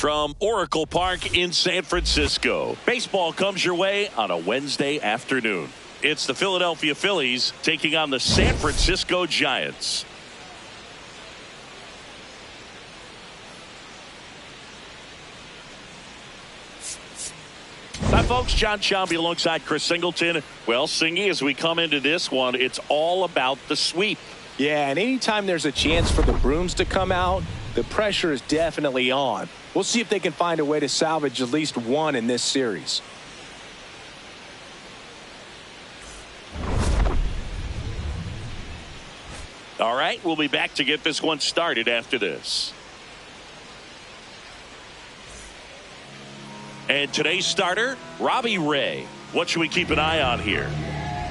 from Oracle Park in San Francisco. Baseball comes your way on a Wednesday afternoon. It's the Philadelphia Phillies taking on the San Francisco Giants. Hi, folks. John Sciambi alongside Chris Singleton. Well, Singy, as we come into this one, it's all about the sweep. Yeah, and anytime there's a chance for the brooms to come out, the pressure is definitely on. We'll see if they can find a way to salvage at least one in this series. All right, we'll be back to get this one started after this. And today's starter, Robbie Ray. What should we keep an eye on here?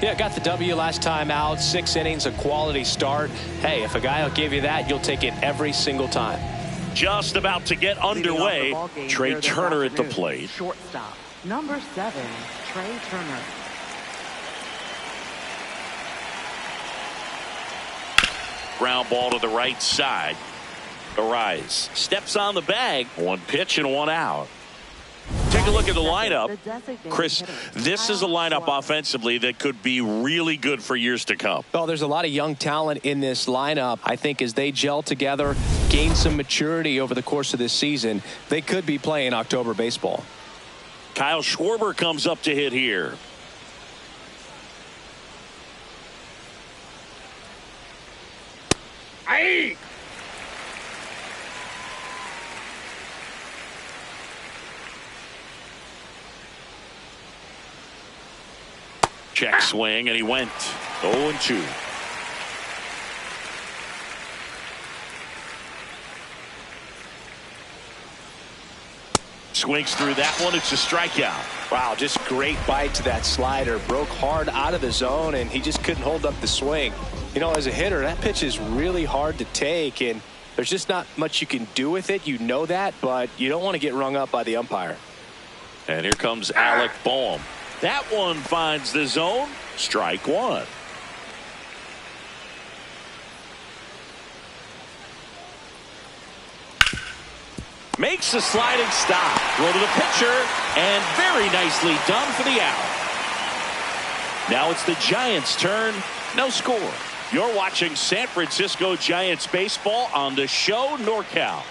Yeah, got the W last time out. 6 innings, a quality start. Hey, if a guy will give you that, you'll take it every single time. Just about to get underway. Trey Turner at the plate. Shortstop, number 7, Trey Turner. Ground ball to the right side. Arise. Steps on the bag. 1 pitch and 1 out. Take a look at the lineup. Chris, this is a lineup offensively that could be really good for years to come. Well, there's a lot of young talent in this lineup. I think as they gel together, gain some maturity over the course of this season, they could be playing October baseball. Kyle Schwarber comes up to hit here. Aye. Check swing, and he went 0-2. Swings through that one. It's a strikeout. Wow, just great bite to that slider. Broke hard out of the zone, and he just couldn't hold up the swing. You know, as a hitter, that pitch is really hard to take, and there's just not much you can do with it. You know that, but you don't want to get rung up by the umpire. And here comes Alec Boehm. That one finds the zone. Strike 1. Makes a sliding stop. Throw to the pitcher, and very nicely done for the out. Now it's the Giants' turn. No score. You're watching San Francisco Giants baseball on the show NorCal.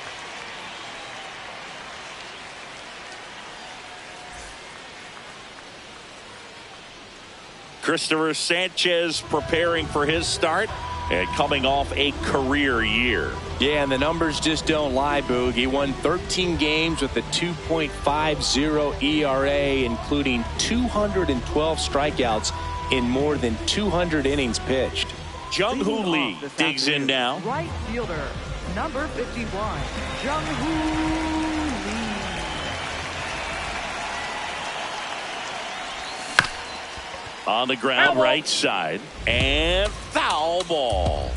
Christopher Sanchez preparing for his start and coming off a career year. Yeah, and the numbers just don't lie, Boog. He won 13 games with a 2.50 ERA, including 212 strikeouts in more than 200 innings pitched. Jung-Hoo Lee digs in now. Right fielder, number 51, Jung-Hoo Lee. On the ground, right side, and foul ball.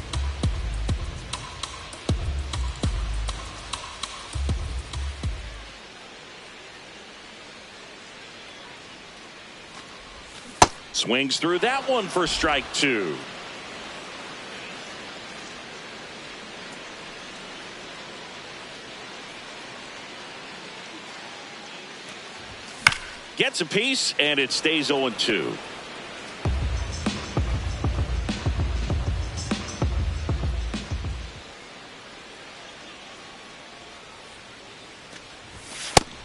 Swings through that one for strike 2. Gets a piece, and it stays 0-2.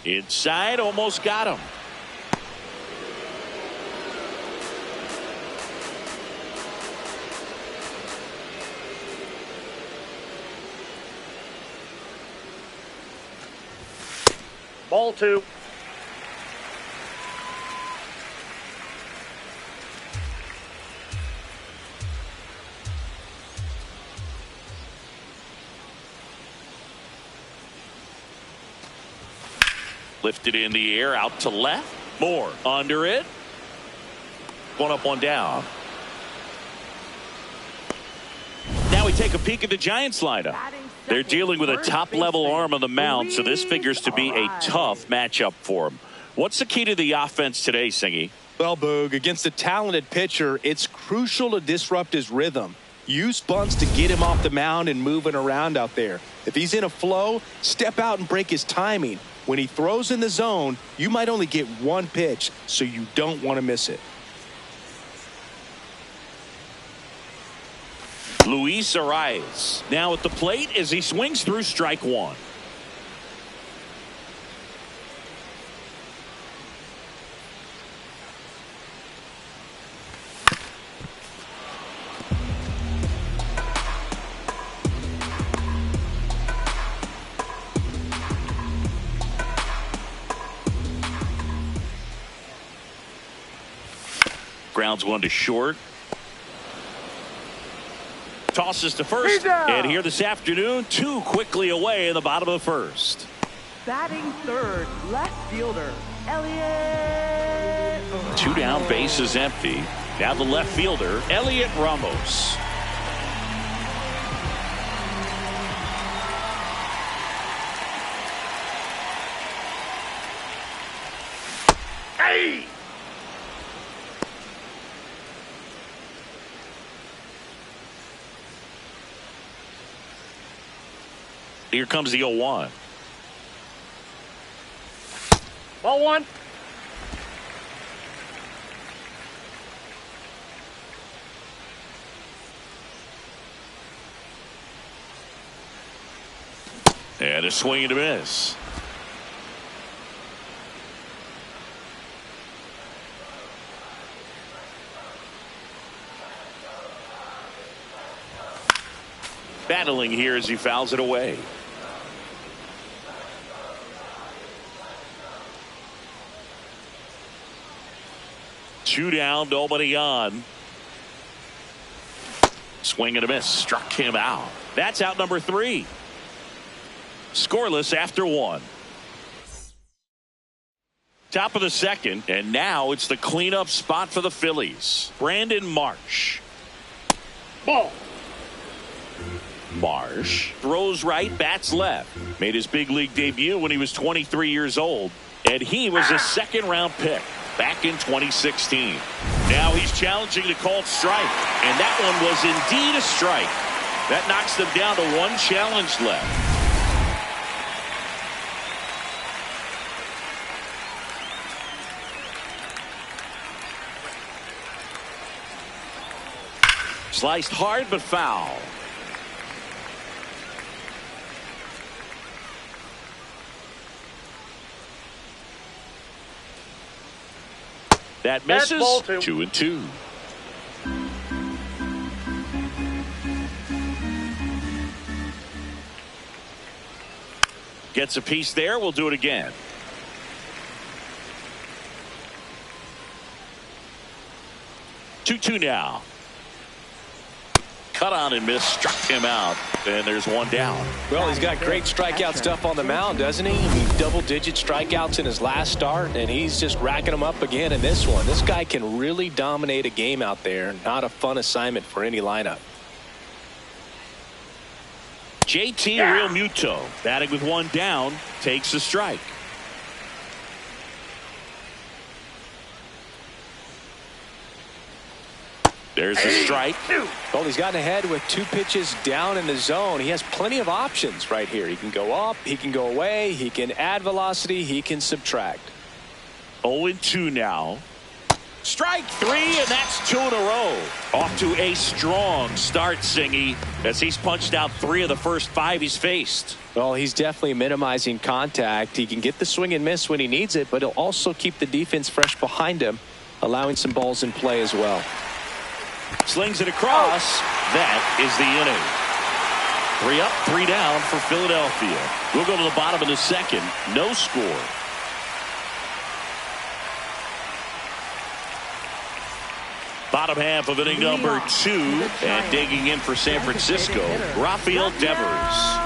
Inside, almost got him. Ball 2. Lifted in the air, out to left. Moore under it. 1 up, 1 down. Now we take a peek at the Giants lineup. They're dealing with a top-level arm on the mound, so this figures to be a tough matchup for them. What's the key to the offense today, Singy? Well, Boog, against a talented pitcher, it's crucial to disrupt his rhythm. Use bunts to get him off the mound and moving around out there. If he's in a flow, step out and break his timing. When he throws in the zone, you might only get one pitch, so you don't want to miss it. Luis Arias now at the plate as he swings through strike one. Grounds one to short. Tosses to first, and here this afternoon, two quickly away in the bottom of the first. Batting third, left fielder, Elliot. Two down, base is empty. Now the left fielder, Elliot Ramos. Hey! Here comes the 0-1. Ball one. And a swing and a miss. Battling here as he fouls it away. Two down, nobody on. Swing and a miss. Struck him out. That's out number 3. Scoreless after 1. Top of the second, and now it's the cleanup spot for the Phillies. Brandon Marsh. Ball. Marsh throws right, bats left. Made his big league debut when he was 23 years old, and he was a second-round pick back in 2016. Now he's challenging the called strike, and that one was indeed a strike. That knocks them down to one challenge left. Sliced hard but foul. That misses. 2-2. Gets a piece there. We'll do it again. Two now. Cut on and miss. Struck him out. And there's one down. Well, he's got great strikeout stuff on the mound, doesn't he? I mean, double-digit strikeouts in his last start, and he's just racking them up again in this one. This guy can really dominate a game out there. Not a fun assignment for any lineup. JT Realmuto, batting with one down, takes a strike. There's a strike. Well, he's gotten ahead with 2 pitches down in the zone. He has plenty of options right here. He can go up, he can go away, he can add velocity, he can subtract. 0-2 now. Strike 3, and that's 2 in a row. Off to a strong start, Singy, as he's punched out 3 of the first 5 he's faced. Well, he's definitely minimizing contact. He can get the swing and miss when he needs it, but he'll also keep the defense fresh behind him, allowing some balls in play as well. Slings it across. That is the inning. 3 up, 3 down for Philadelphia. We'll go to the bottom of the second. No score. Bottom half of inning number 2, and digging in for San Francisco, Rafael Devers.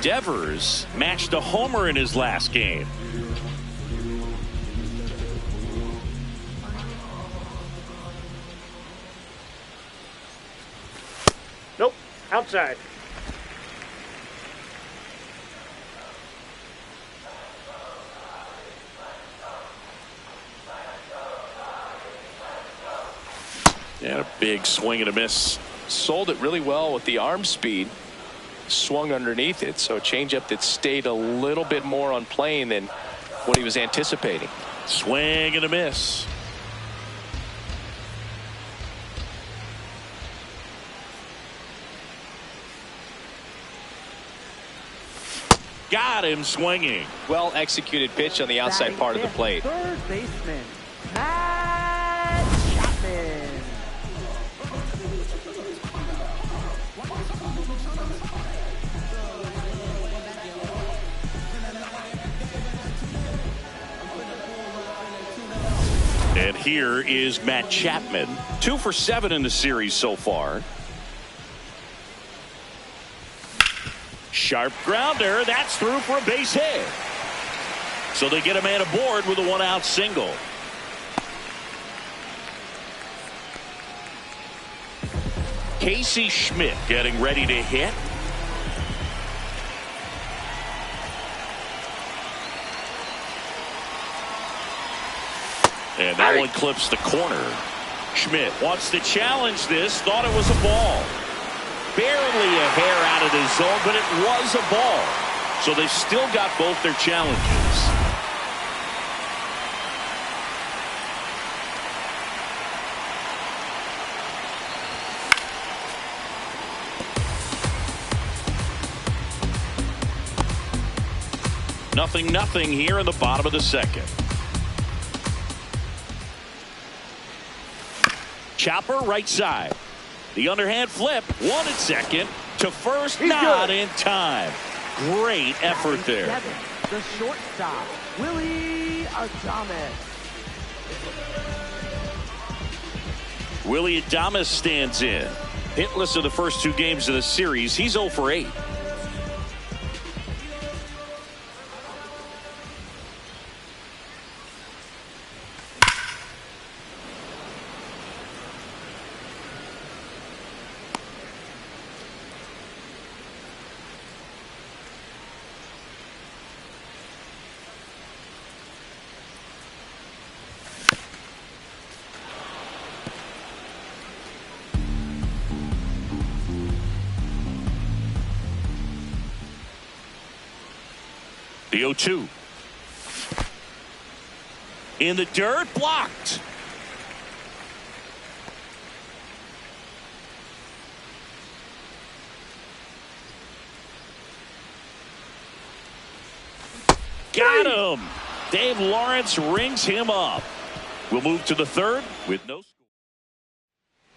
Devers matched a homer in his last game. Nope. Outside. And a big swing and a miss. Sold it really well with the arm speed. swung underneath it. So a changeup that stayed a little bit more on plane than what he was anticipating. Swing and a miss. Got him swinging. Well executed pitch on the outside part of the plate. Third baseman, Matt Chapman. And here is Matt Chapman. 2 for 7 in the series so far. Sharp grounder. That's through for a base hit. So they get a man aboard with a 1-out single. Casey Schmidt getting ready to hit. And that one clips the corner. Schmidt wants to challenge this. Thought it was a ball. Barely a hair out of the zone, but it was a ball. So they've still got both their challenges. Nothing here in the bottom of the second. Chopper right side. The underhand flip. One at second. To first. Not in time. Great effort there. 7, the shortstop, Willie Adames. Willie Adames stands in. Hitless in the first 2 games of the series. He's 0 for 8. The 0-2. In the dirt, blocked. Got him. Dave Lawrence rings him up. We'll move to the third with no score.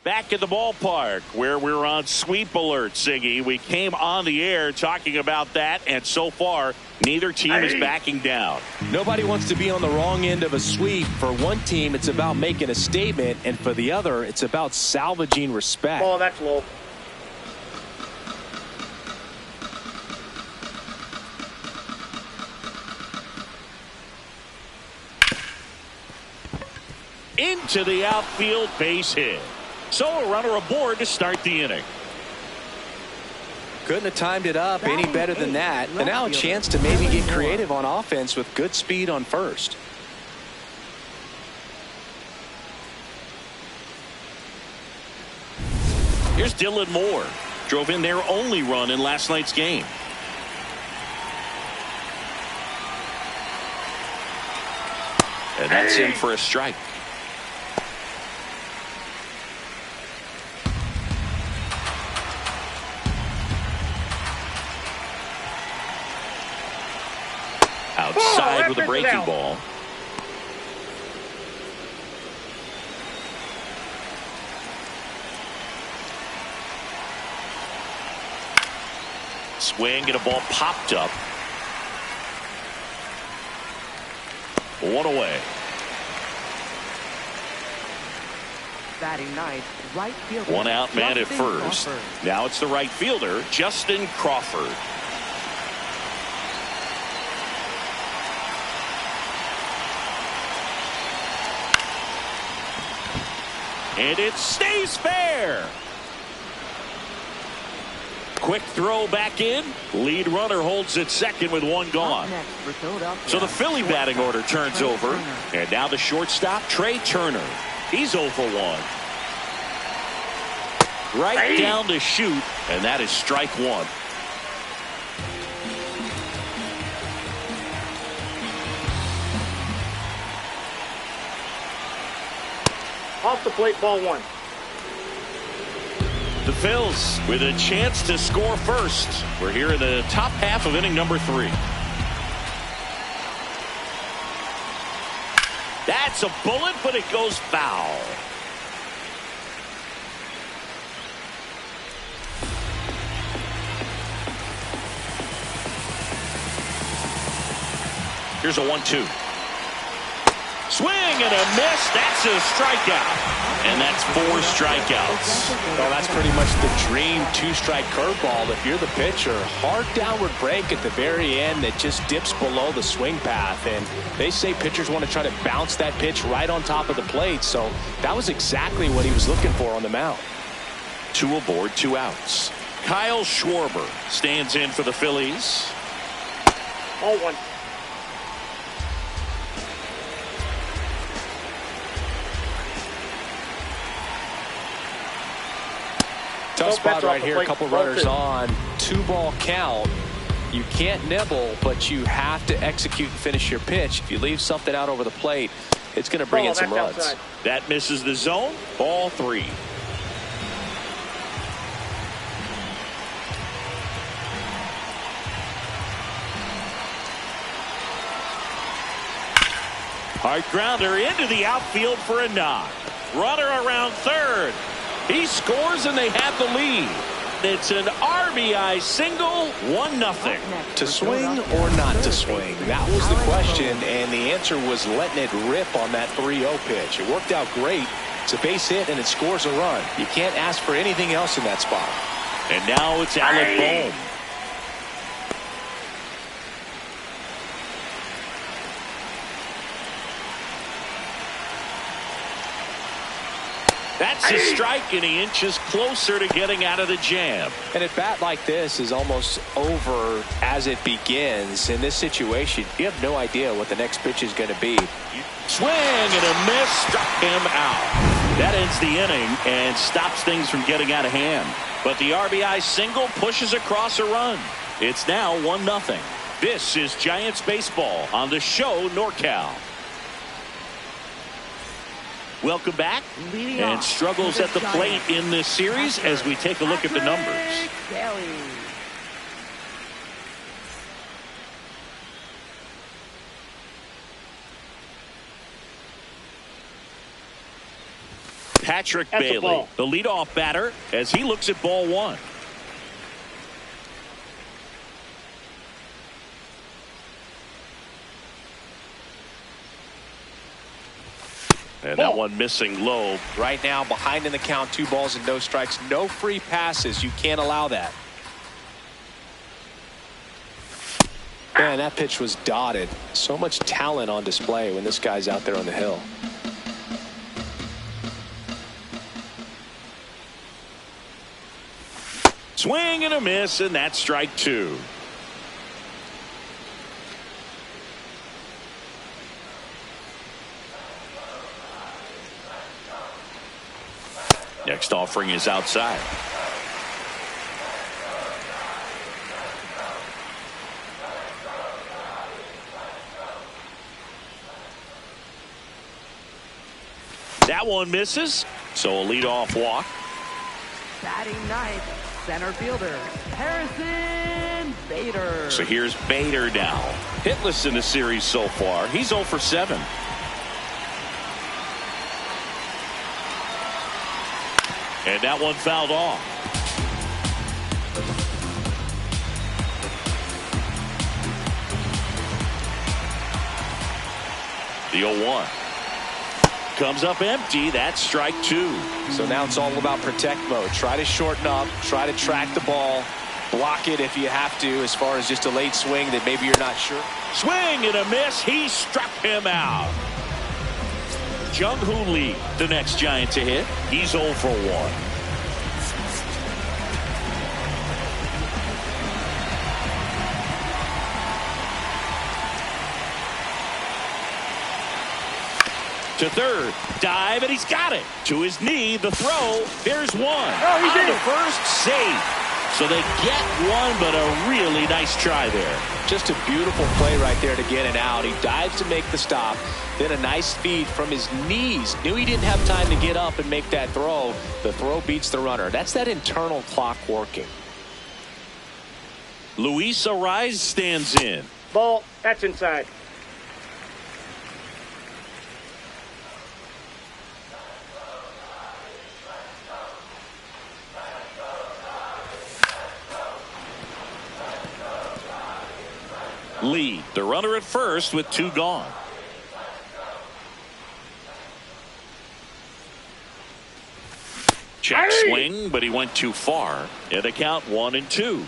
Back at the ballpark where we're on sweep alert, Siggy. We came on the air talking about that, and so far, neither team is backing down. Nobody wants to be on the wrong end of a sweep. For one team, it's about making a statement, and for the other, it's about salvaging respect. Oh, that's low. Into the outfield, base hit. So a runner aboard to start the inning. Couldn't have timed it up any better than that. And now a chance to maybe get creative on offense with good speed on first. Here's Dylan Moore. Drove in their only run in last night's game. And that's in for a strike. Outside with a breaking ball. Swing and a ball popped up. 1 away. Batting ninth, right fielder. 1 out man at Justin first. Crawford. Now it's the right fielder, Justin Crawford. And it stays fair. Quick throw back in. Lead runner holds at second with 1 gone. Up next for Philadelphia, So the Philly batting order turns Trey over. Turner. And now the shortstop, Trey Turner. He's 0 for 1. Right down to shoot. And that is strike 1. Off the plate, ball 1. The Phils with a chance to score first. We're here in the top half of inning number 3. That's a bullet, but it goes foul. Here's a 1-2. Swing and a miss. That's a strikeout. And that's 4 strikeouts. Well, that's pretty much the dream 2-strike curveball. If you're the pitcher, hard downward break at the very end that just dips below the swing path. And they say pitchers want to try to bounce that pitch right on top of the plate. So that was exactly what he was looking for on the mound. 2 aboard, 2 outs. Kyle Schwarber stands in for the Phillies. Ball 1. Tough spot right here. A couple runners on. 2-ball count. You can't nibble, but you have to execute and finish your pitch. If you leave something out over the plate, it's going to bring in some runs. Outside. That misses the zone. Ball 3. Hard grounder into the outfield for a knock. Runner around third. He scores and they have the lead. It's an RBI single, 1-0. To swing or not to swing? That was the question, and the answer was letting it rip on that 3-0 pitch. It worked out great. It's a base hit, and it scores a run. You can't ask for anything else in that spot. And now it's Alec Bohm. That's a strike, and he inches closer to getting out of the jam. And at bat like this is almost over as it begins. In this situation, you have no idea what the next pitch is going to be. Swing and a miss, struck him out. That ends the inning and stops things from getting out of hand. But the RBI single pushes across a run. It's now 1-0. This is Giants baseball on the show NorCal. Welcome back. And struggles at the plate in this series as we take a look at the numbers. Patrick Bailey, the leadoff batter, as he looks at ball 1. And that one missing low. Right now, behind in the count, 2 balls and no strikes. No free passes. You can't allow that. Man, that pitch was dotted. So much talent on display when this guy's out there on the hill. Swing and a miss, and that's strike 2. Next offering is outside. That one misses, so a leadoff walk. Batting ninth, center fielder, Harrison Bader. So here's Bader now. Hitless in the series so far. He's 0 for 7. And that one fouled off. The 0-1. Comes up empty. That's strike 2. So now it's all about protect mode. Try to shorten up. Try to track the ball. Block it if you have to, as far as just a late swing that maybe you're not sure. Swing and a miss. He struck him out. Jung-Hoo Lee, the next Giant to hit. He's 0 for 1. To third, dive, and he's got it. To his knee, the throw. There's one. Oh, he did. On the first, save. So they get one, but a really nice try there. Just a beautiful play right there to get it out. He dives to make the stop. Then a nice feed from his knees. Knew he didn't have time to get up and make that throw. The throw beats the runner. That's that internal clock working. Luis Ariz stands in. Ball, that's inside. Lee, the runner at first with 2 gone. Check swing, but he went too far. And the count 1-2.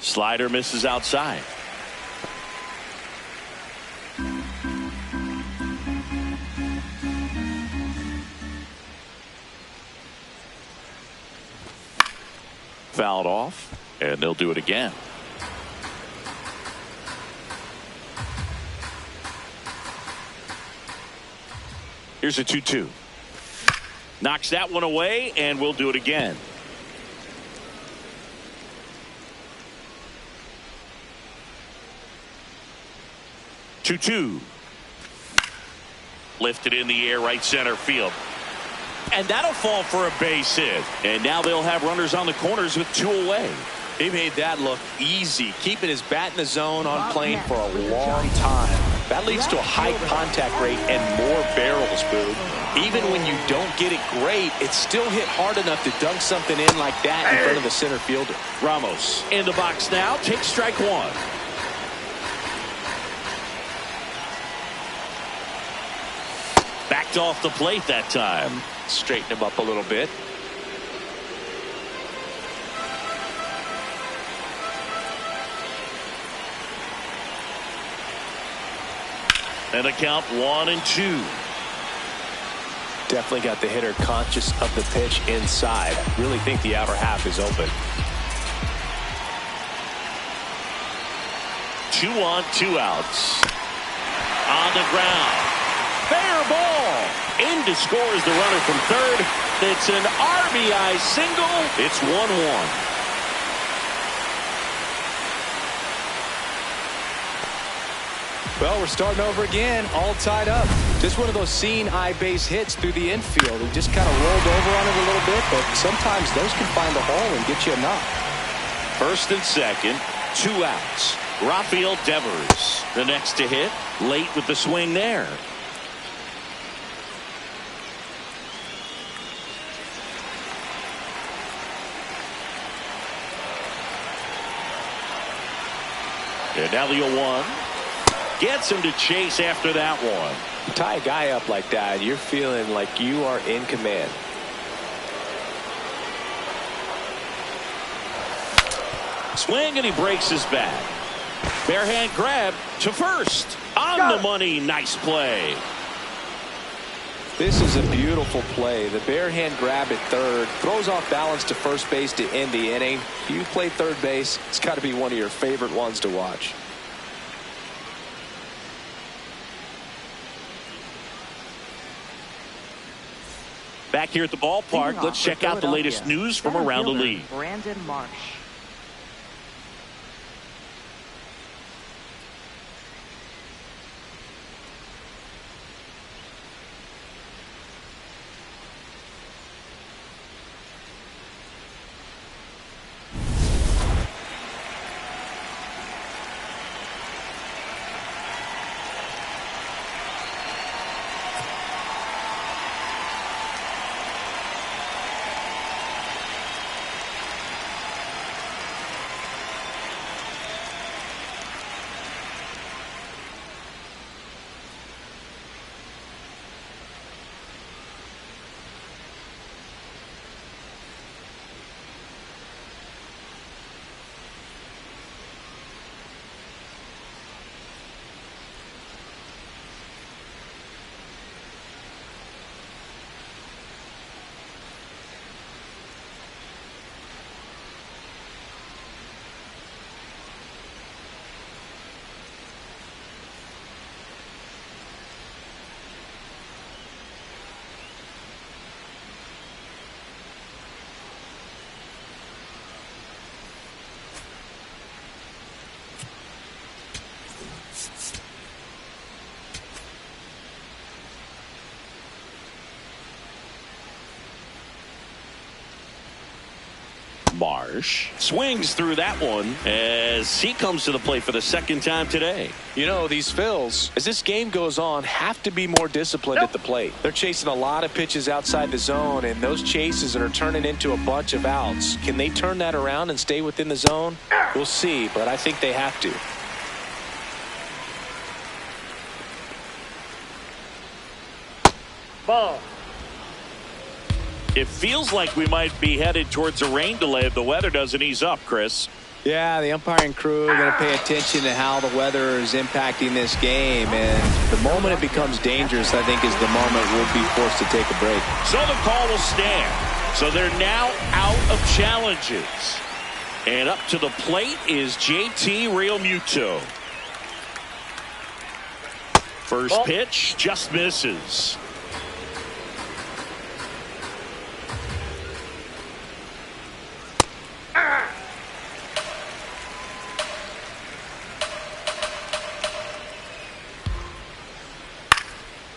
Slider misses outside. Fouled off, and they'll do it again. Here's a 2-2. Knocks that one away, and we'll do it again. Two. Lifted in the air, right center field. And that'll fall for a base hit. And now they'll have runners on the corners with 2 away. He made that look easy, keeping his bat in the zone on plane for a long time. That leads to a high contact rate and more barrels, Boo. Even when you don't get it great, it's still hit hard enough to dunk something in like that in front of the center fielder. Ramos in the box now, takes strike 1. Backed off the plate that time. Straighten him up a little bit. And a count 1-2. Definitely got the hitter conscious of the pitch inside. Really think the outer half is open. 2 on, 2 outs. On the ground. Fair ball. In to score is the runner from third. It's an RBI single. It's 1-1. Well, we're starting over again, all tied up. Just one of those seeing eye base hits through the infield. He just kind of rolled over on it a little bit, but sometimes those can find the hole and get you enough. First and second, 2 outs. Rafael Devers, the next to hit, late with the swing there. And now the 0-1. Gets him to chase after that one. You tie a guy up like that, you're feeling like you are in command. Swing, and he breaks his bat. Bare hand grab to first. On the money. Nice play. This is a beautiful play. The bare hand grab at third. Throws off balance to first base to end the inning. You play third base, it's got to be one of your favorite ones to watch. Back here at the ballpark, let's check out the latest news from around the league. Brandon Marsh. Marsh swings through that one as he comes to the plate for the second time today. You know, these Phils, as this game goes on, have to be more disciplined at the plate. They're chasing a lot of pitches outside the zone, and those chases are turning into a bunch of outs. Can they turn that around and stay within the zone? We'll see, but I think they have to. Ball. It feels like we might be headed towards a rain delay if the weather doesn't ease up, Chris. Yeah, the umpiring crew are going to pay attention to how the weather is impacting this game, and the moment it becomes dangerous, I think, is the moment we'll be forced to take a break. So the call will stand. So they're now out of challenges. And up to the plate is JT Realmuto. First pitch just misses.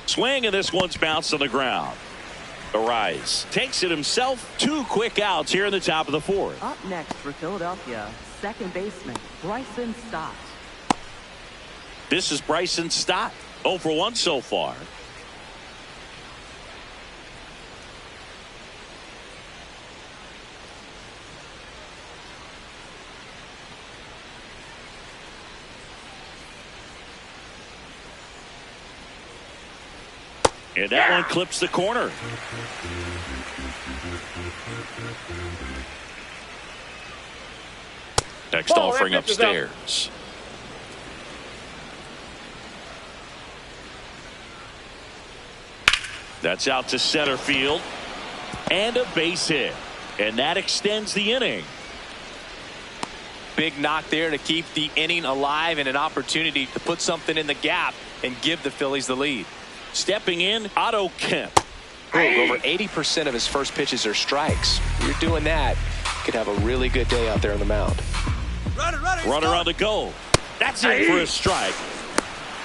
Swing, and this one's bounced on the ground. Arise takes it himself. 2 quick outs here in the top of the 4th. Up next for Philadelphia, second baseman Bryson Stott. This is Bryson Stott, 0 for 1 so far. And that one clips the corner. Next offering upstairs. That's out to center field. And a base hit. And that extends the inning. Big knock there to keep the inning alive and an opportunity to put something in the gap and give the Phillies the lead. Stepping in, Otto Kemp. Over 80% of his first pitches are strikes. You're doing that, you could have a really good day out there on the mound. Runner on the go. That's it for a strike.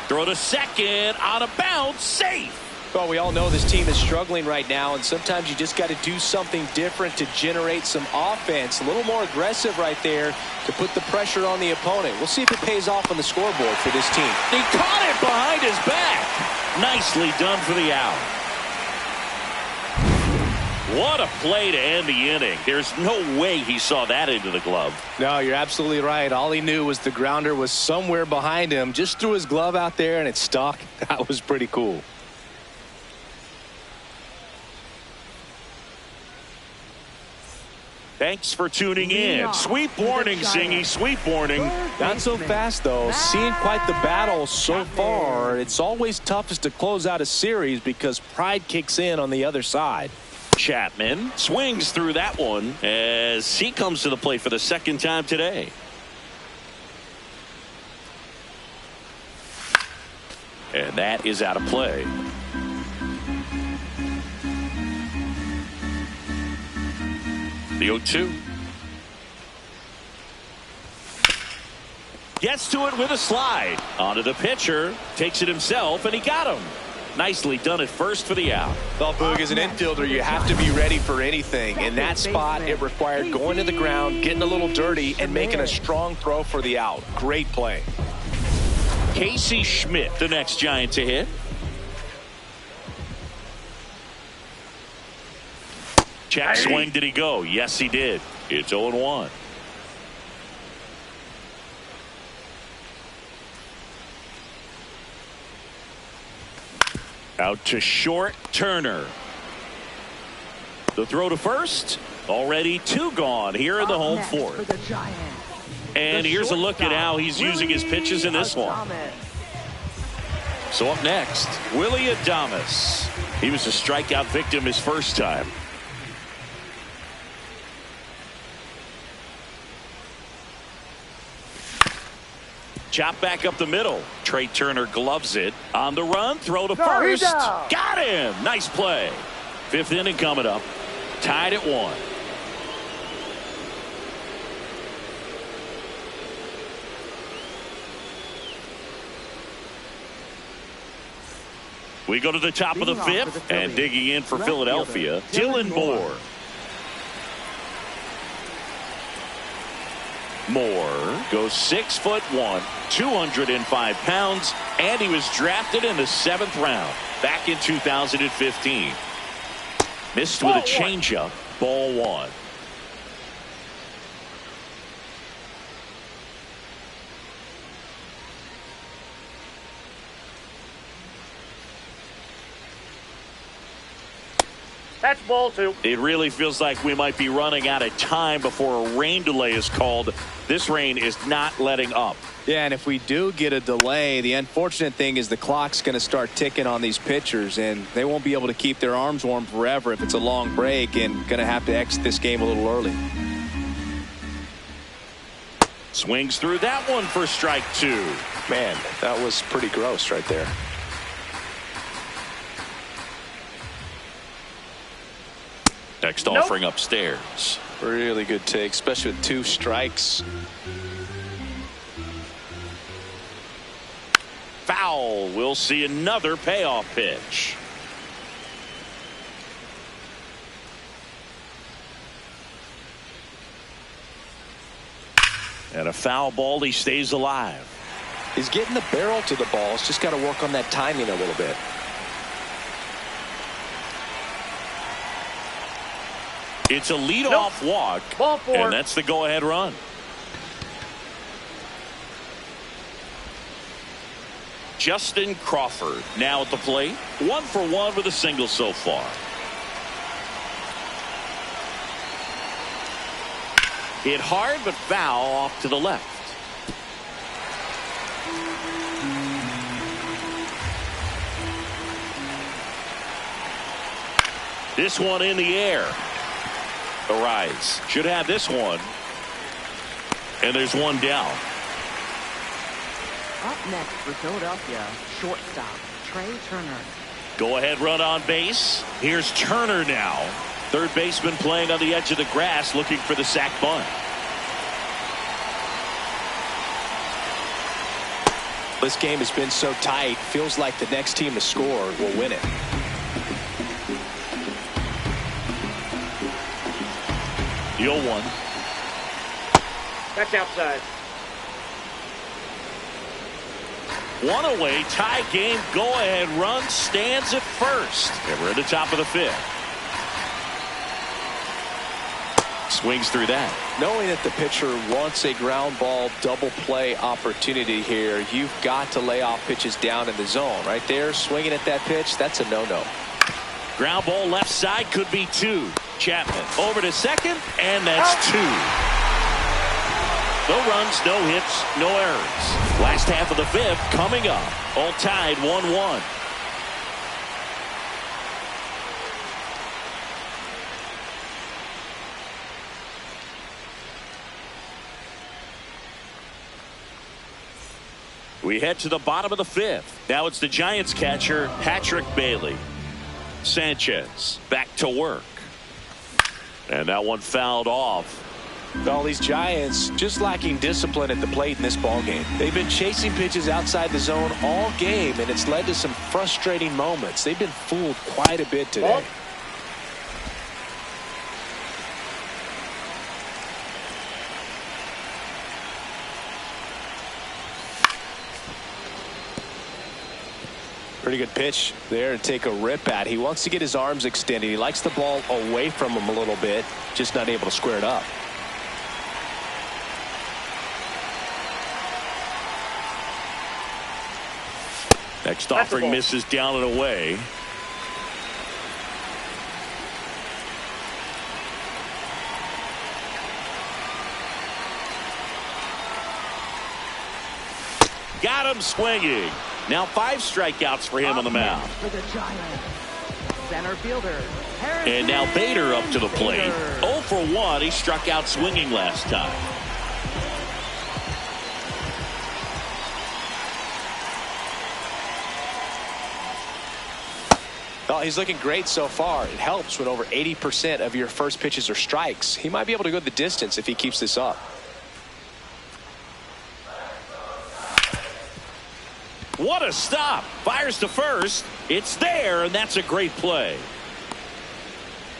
Throw to second, out of bounds, safe. Well, we all know this team is struggling right now, and sometimes you just got to do something different to generate some offense. A little more aggressive right there to put the pressure on the opponent. We'll see if it pays off on the scoreboard for this team. He caught it behind his back. Nicely done for the out. What a play to end the inning. There's no way he saw that into the glove. No, you're absolutely right. All he knew was the grounder was somewhere behind him. Just threw his glove out there and it stuck. That was pretty cool. Thanks for tuning in. Sweet warning, Zingy. Sweet warning. Not so fast, though. Seeing quite the battle so far. It's always toughest to close out a series because pride kicks in on the other side. Chapman swings through that one as he comes to the plate for the second time today. And that is out of play. The 0-2. Gets to it with a slide. Onto the pitcher. Takes it himself, and he got him. Nicely done at first for the out. Well, Boog, as an infielder, you have to be ready for anything. In that spot, it required going to the ground, getting a little dirty, and making a strong throw for the out. Great play. Casey Schmidt, the next Giant to hit. Check swing. Did he go? Yes, he did. It's 0-1. Out to short, Turner. The throw to first. Already 2 gone here in the home 4th. And here's a look at how he's using his pitches in this one. So up next, Willie Adames. He was a strikeout victim his first time. Chop back up the middle. Trey Turner gloves it. On the run, throw to first. Got him. Nice play. 5th inning coming up. Tied at 1. We go to the top of the fifth, and digging in for Philadelphia, Dylan Moore. Moore goes 6'1", 205 pounds, and he was drafted in the 7th round back in 2015. Missed with a changeup, ball 1. That's ball 2. It really feels like we might be running out of time before a rain delay is called. This rain is not letting up. Yeah, and if we do get a delay, the unfortunate thing is the clock's going to start ticking on these pitchers, and they won't be able to keep their arms warm forever if it's a long break, and going to have to exit this game a little early. Swings through that one for strike 2. Man, that was pretty gross right there. Next offering upstairs. Really good take, especially with 2 strikes. Foul. We'll see another payoff pitch. And a foul ball. He stays alive. He's getting the barrel to the ball. He's just got to work on that timing a little bit. It's a leadoff walk. Ball 4. And that's the go-ahead run. Justin Crawford now at the plate. 1 for 1 with a single so far. Hit hard but foul off to the left. This one in the air. The rise should have this one. And there's one down. Up next for Philadelphia, shortstop Trey Turner. Go ahead run on base. Here's Turner now. Third baseman playing on the edge of the grass looking for the sac bunt. This game has been so tight. Feels like the next team to score will win it. The 0-1. That's outside. 1 away, tie game, go ahead run stands at first. And we're at the top of the 5th. Swings through that. Knowing that the pitcher wants a ground ball double play opportunity here, you've got to lay off pitches down in the zone. Right there, swinging at that pitch, that's a no-no. Ground ball left side, could be 2. Chapman over to second, and that's 2. No runs, no hits, no errors. Last half of the 5th coming up. All tied 1-1. We head to the bottom of the 5th. Now it's the Giants catcher, Patrick Bailey. Sanchez back to work. And that one fouled off. All these Giants just lacking discipline at the plate in this ballgame. They've been chasing pitches outside the zone all game, and it's led to some frustrating moments. They've been fooled quite a bit today. Ball. Pretty good pitch there to take a rip at. He wants to get his arms extended. He likes the ball away from him a little bit, just not able to square it up. Next offering misses down and away. Got him swinging. Now 5 strikeouts for him on the mound. For the Giants, center fielder. And now Bader up to the plate. 0 for 1. He struck out swinging last time. Well, he's looking great so far. It helps when over 80% of your first pitches are strikes. He might be able to go the distance if he keeps this up. What a stop. Fires to first. It's there, and that's a great play.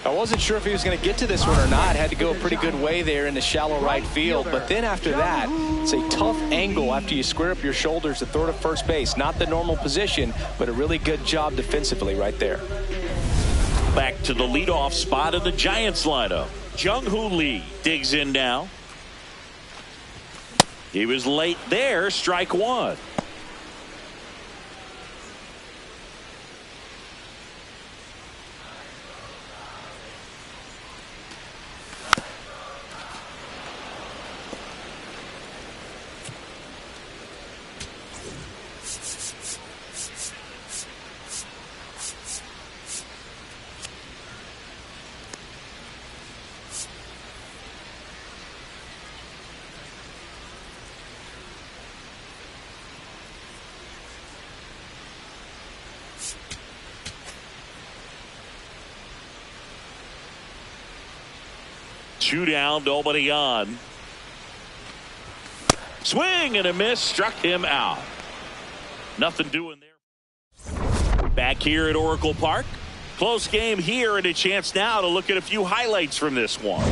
I wasn't sure if he was going to get to this one or not. Had to go a pretty good way there in the shallow right field. But then after that, it's a tough angle after you square up your shoulders to throw to first base. Not the normal position, but a really good job defensively right there. Back to the leadoff spot of the Giants lineup. Jung-Hoo Lee digs in now. He was late there. Strike one. Two down, nobody on. Swing and a miss, struck him out. Nothing doing there. Back here at Oracle Park. Close game here, and a chance now to look at a few highlights from this one.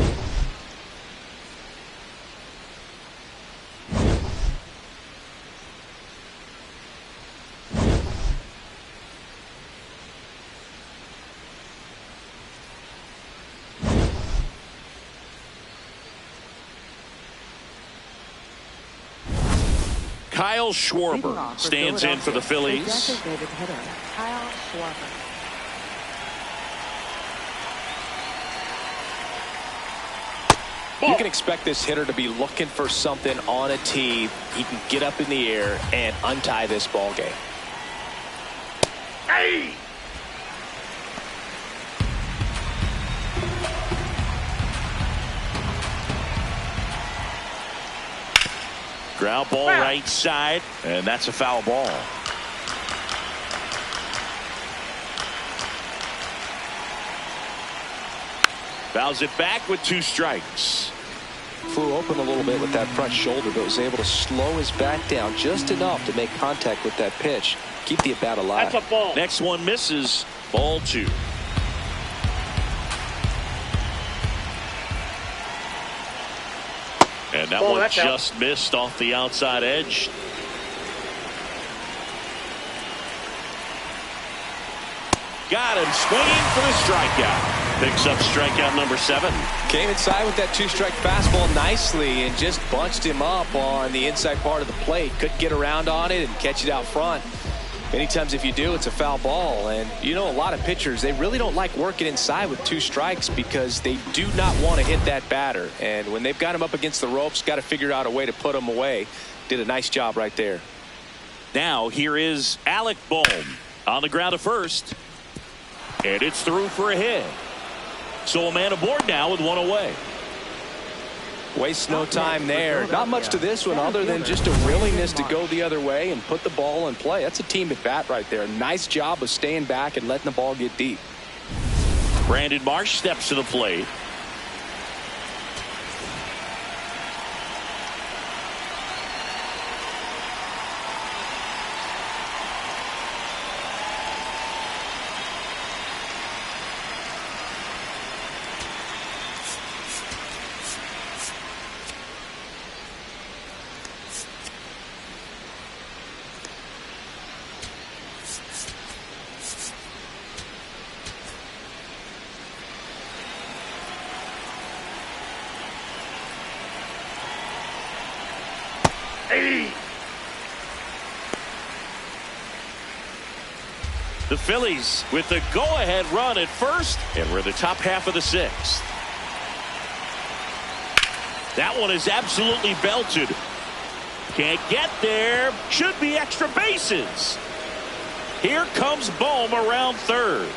Kyle Schwarber stands in for the Phillies. Designated hitter, Kyle Schwarber. You can expect this hitter to be looking for something on a tee. He can get up in the air and untie this ball game. Hey! Ground ball right side, and that's a foul ball. Fouls it back with 2 strikes. Flew open a little bit with that front shoulder, but was able to slow his back down just enough to make contact with that pitch. Keep the at-bat alive. That's a ball. Next one misses. Ball 2. And that one just missed off the outside edge. Got him swinging for the strikeout. Picks up strikeout number 7. Came inside with that 2-strike fastball nicely and just bunched him up on the inside part of the plate. Couldn't get around on it and catch it out front. Many times if you do, it's a foul ball. And you know, a lot of pitchers, they really don't like working inside with 2 strikes because they do not want to hit that batter. And when they've got him up against the ropes, got to figure out a way to put him away. Did a nice job right there. Now here is Alec Bohm on the ground to first. And it's through for a hit. So a man aboard now with 1 away. Waste no time there. Not much to this one other than just a willingness to go the other way and put the ball in play. That's a team at bat right there. Nice job of staying back and letting the ball get deep. Brandon Marsh steps to the plate. The Phillies with the go-ahead run at first, and we're in the top half of the 6th. That one is absolutely belted. Can't get there. Should be extra bases. Here comes Bohm around third.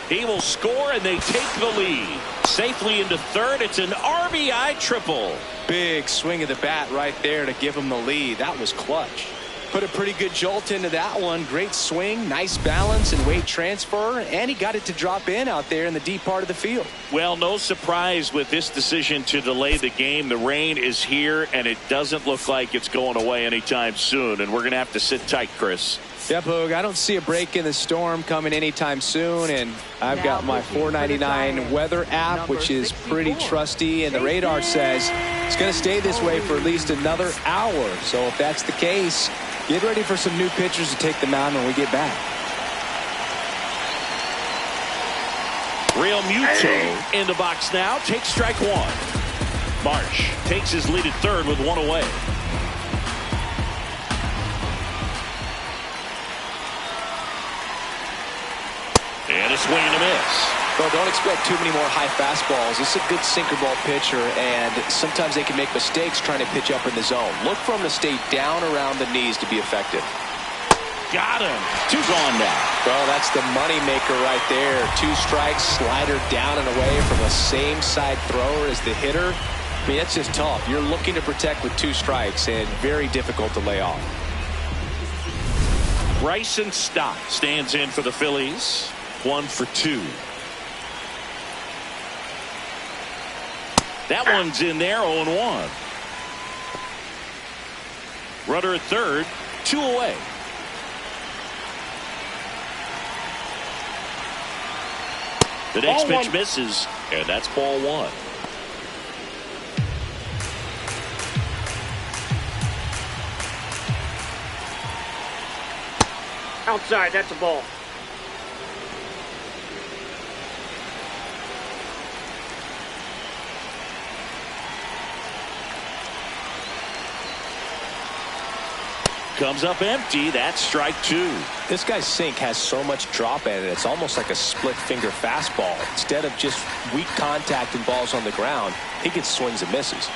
He will score, and they take the lead. Safely into third. It's an RBI triple. Big swing of the bat right there to give him the lead. That was clutch. Put a pretty good jolt into that one. Great swing, nice balance and weight transfer, and he got it to drop in out there in the deep part of the field. Well, no surprise with this decision to delay the game. The rain is here, and it doesn't look like it's going away anytime soon, and we're going to have to sit tight, Chris. Yeah, Boog, I don't see a break in the storm coming anytime soon, and I've got my $4.99 weather app, which is pretty trusty, and the radar says it's going to stay this way for at least another hour. So if that's the case, get ready for some new pitchers to take the mound when we get back. Real Muto in the box now. Takes strike one. Marsh takes his lead at third with one away. And a swing and a miss. Well, don't expect too many more high fastballs. This is a good sinker ball pitcher, and sometimes they can make mistakes trying to pitch up in the zone. Look for him to stay down around the knees to be effective. Got him. Two gone now. Well, that's the money maker right there. 2 strikes, slider down and away from the same side thrower as the hitter. I mean, that's just tough. You're looking to protect with 2 strikes, and very difficult to lay off. Bryson Stott stands in for the Phillies. 1 for 2. That one's in there, 0-1. Runner at third, 2 away. The next pitch misses, and that's ball 1. Outside, that's a ball. Comes up empty. That's strike 2. This guy's sink has so much drop in it. It's almost like a split finger fastball. Instead of just weak contact and balls on the ground, he gets swings and misses.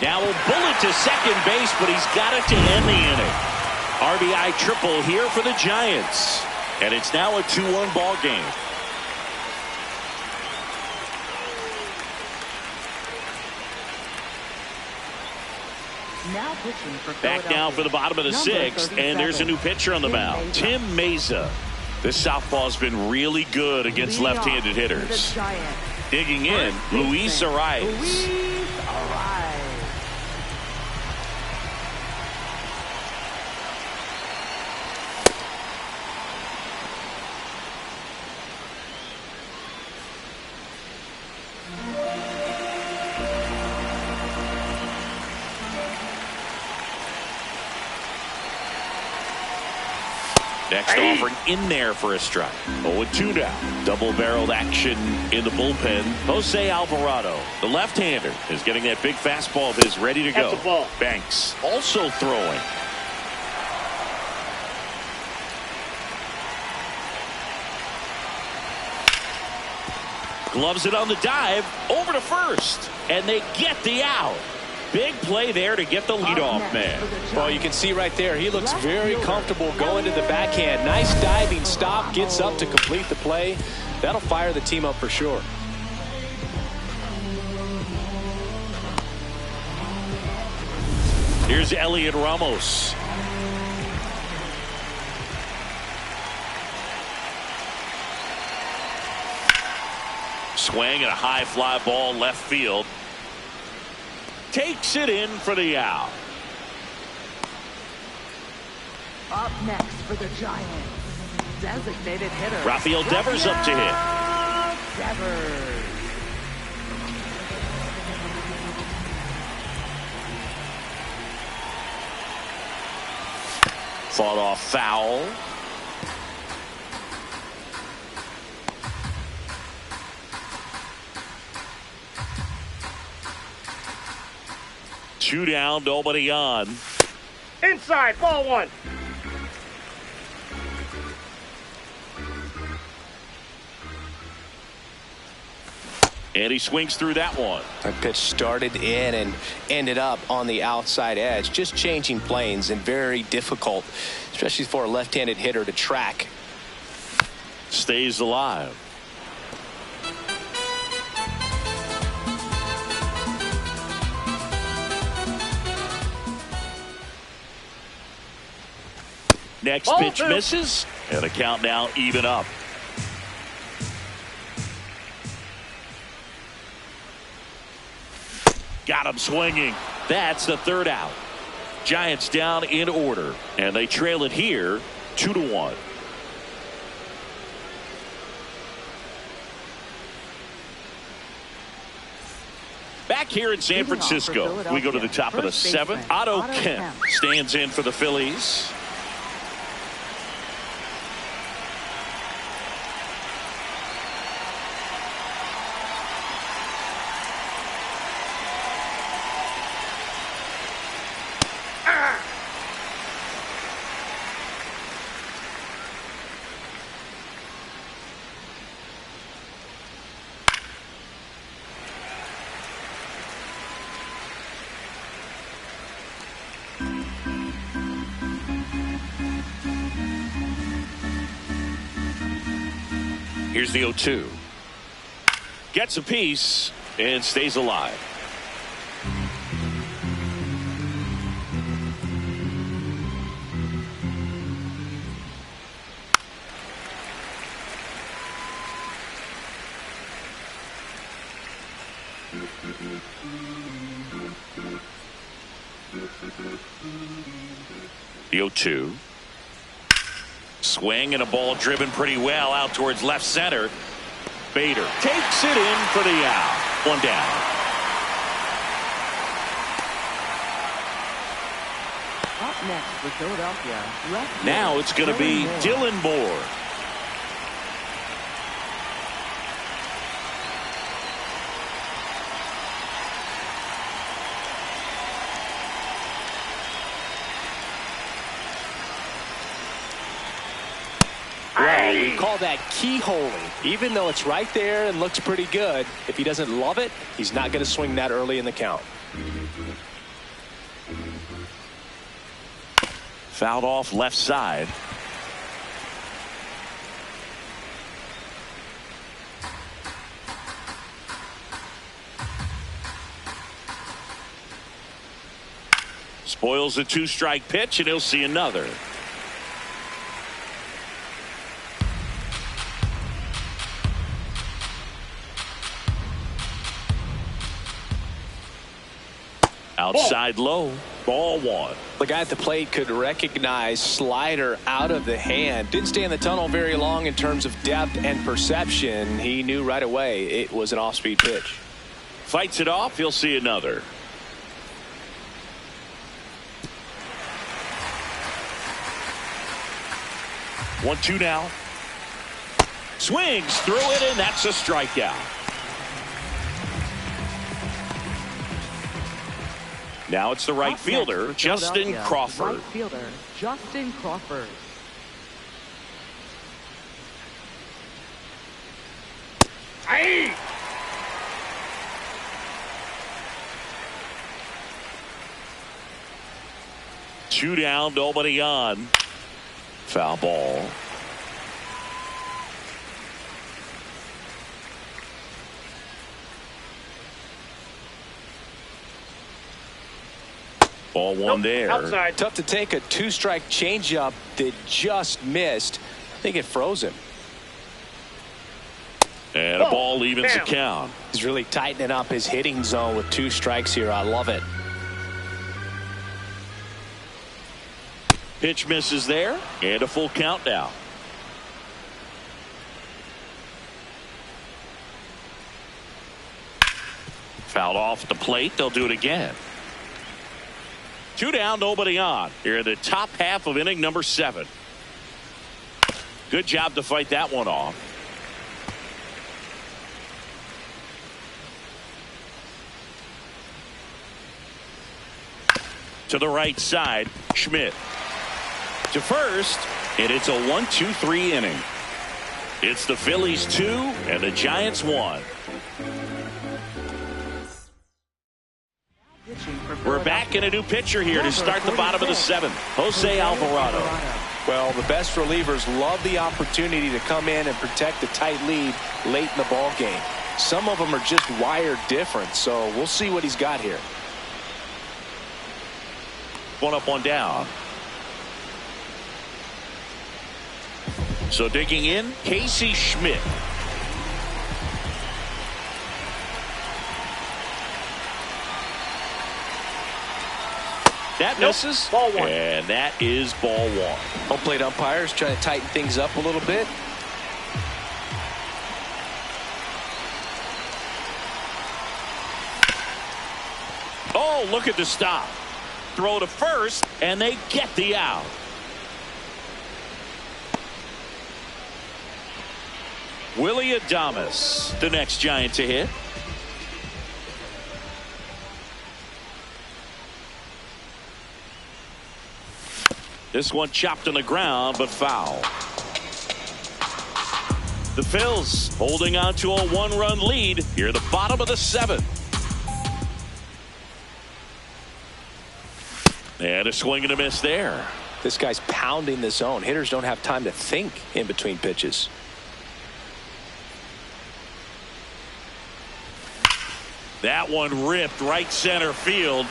Now a bullet to second base, but he's got it to end the inning. RBI triple here for the Giants. And it's now a 2-1 ball game. Now pitching for Back now for the bottom of the 6th, and there's a new pitcher on the mound, Tim Meza. This southpaw's been really good against left-handed hitters. Digging in, Luis Arias. Next offering in there for a strike. 0-2 now. Double-barreled action in the bullpen. Jose Alvarado, the left-hander, is getting that big fastball of his ready to go. That's a ball. Banks also throwing. Gloves it on the dive, over to first, and they get the out. Big play there to get the leadoff man. Well, you can see right there, he looks very comfortable going to the backhand. Nice diving stop, gets up to complete the play. That'll fire the team up for sure. Here's Elliot Ramos. Swing and a high fly ball left field. Takes it in for the out. Up next for the Giants, designated hitter Rafael Devers up to hit. Devers. Fought off foul. Two down, nobody on. Inside, ball 1. And he swings through that one. That pitch started in and ended up on the outside edge. Just changing planes and very difficult, especially for a left-handed hitter to track. Stays alive. Next Ball pitch two. misses, and the count now even up. Got him swinging. That's the third out. Giants down in order, and they trail it here 2-1. Back here in San Francisco, we go to the top of the seventh. Otto Kemp stands in for the Phillies. Here's the 0-2. Gets a piece and stays alive. The 0-2. Swing and a ball driven pretty well out towards left center. Bader takes it in for the out. One down. Up next for Philadelphia. Now it's going to be Dylan Moore. Well, we call that keyholing. Even though it's right there and looks pretty good, if he doesn't love it, he's not going to swing that early in the count. Fouled off left side. Spoils a two-strike pitch, and he'll see another. Outside low, ball one. The guy at the plate could recognize slider out of the hand. Didn't stay in the tunnel very long in terms of depth and perception. He knew right away it was an off-speed pitch. Fights it off, he'll see another. One, two now. Swings through it, and that's a strikeout. Now it's the right fielder, Justin Crawford. Right fielder, Justin Crawford. Aye. Two down, nobody on. Foul ball. Ball one there. Outside. Tough to take a two-strike changeup that just missed. I think it froze him. And a ball evens the count. He's really tightening up his hitting zone with two strikes here. I love it. Pitch misses there, and a full count now. Fouled off the plate. They'll do it again. Two down, nobody on. Here in the top half of inning number 7. Good job to fight that one off. To the right side, Schmidt. To first, and it's a 1-2-3 inning. It's the Phillies 2 and the Giants 1. We're back in a new pitcher here to start the bottom of the 7th. Jose Alvarado. Well, the best relievers love the opportunity to come in and protect a tight lead late in the ball game. Some of them are just wired different, so we'll see what he's got here. One up, one down. So digging in, Casey Schmidt. That misses, ball one. And that is ball one. Home plate umpires trying to tighten things up a little bit. Oh, look at the stop. Throw to first, and they get the out. Willie Adames, the next Giant to hit. This one chopped on the ground, but foul. The Phils holding on to a one-run lead here at the bottom of the seventh. And a swing and a miss there. This guy's pounding the zone. Hitters don't have time to think in between pitches. That one ripped right center field.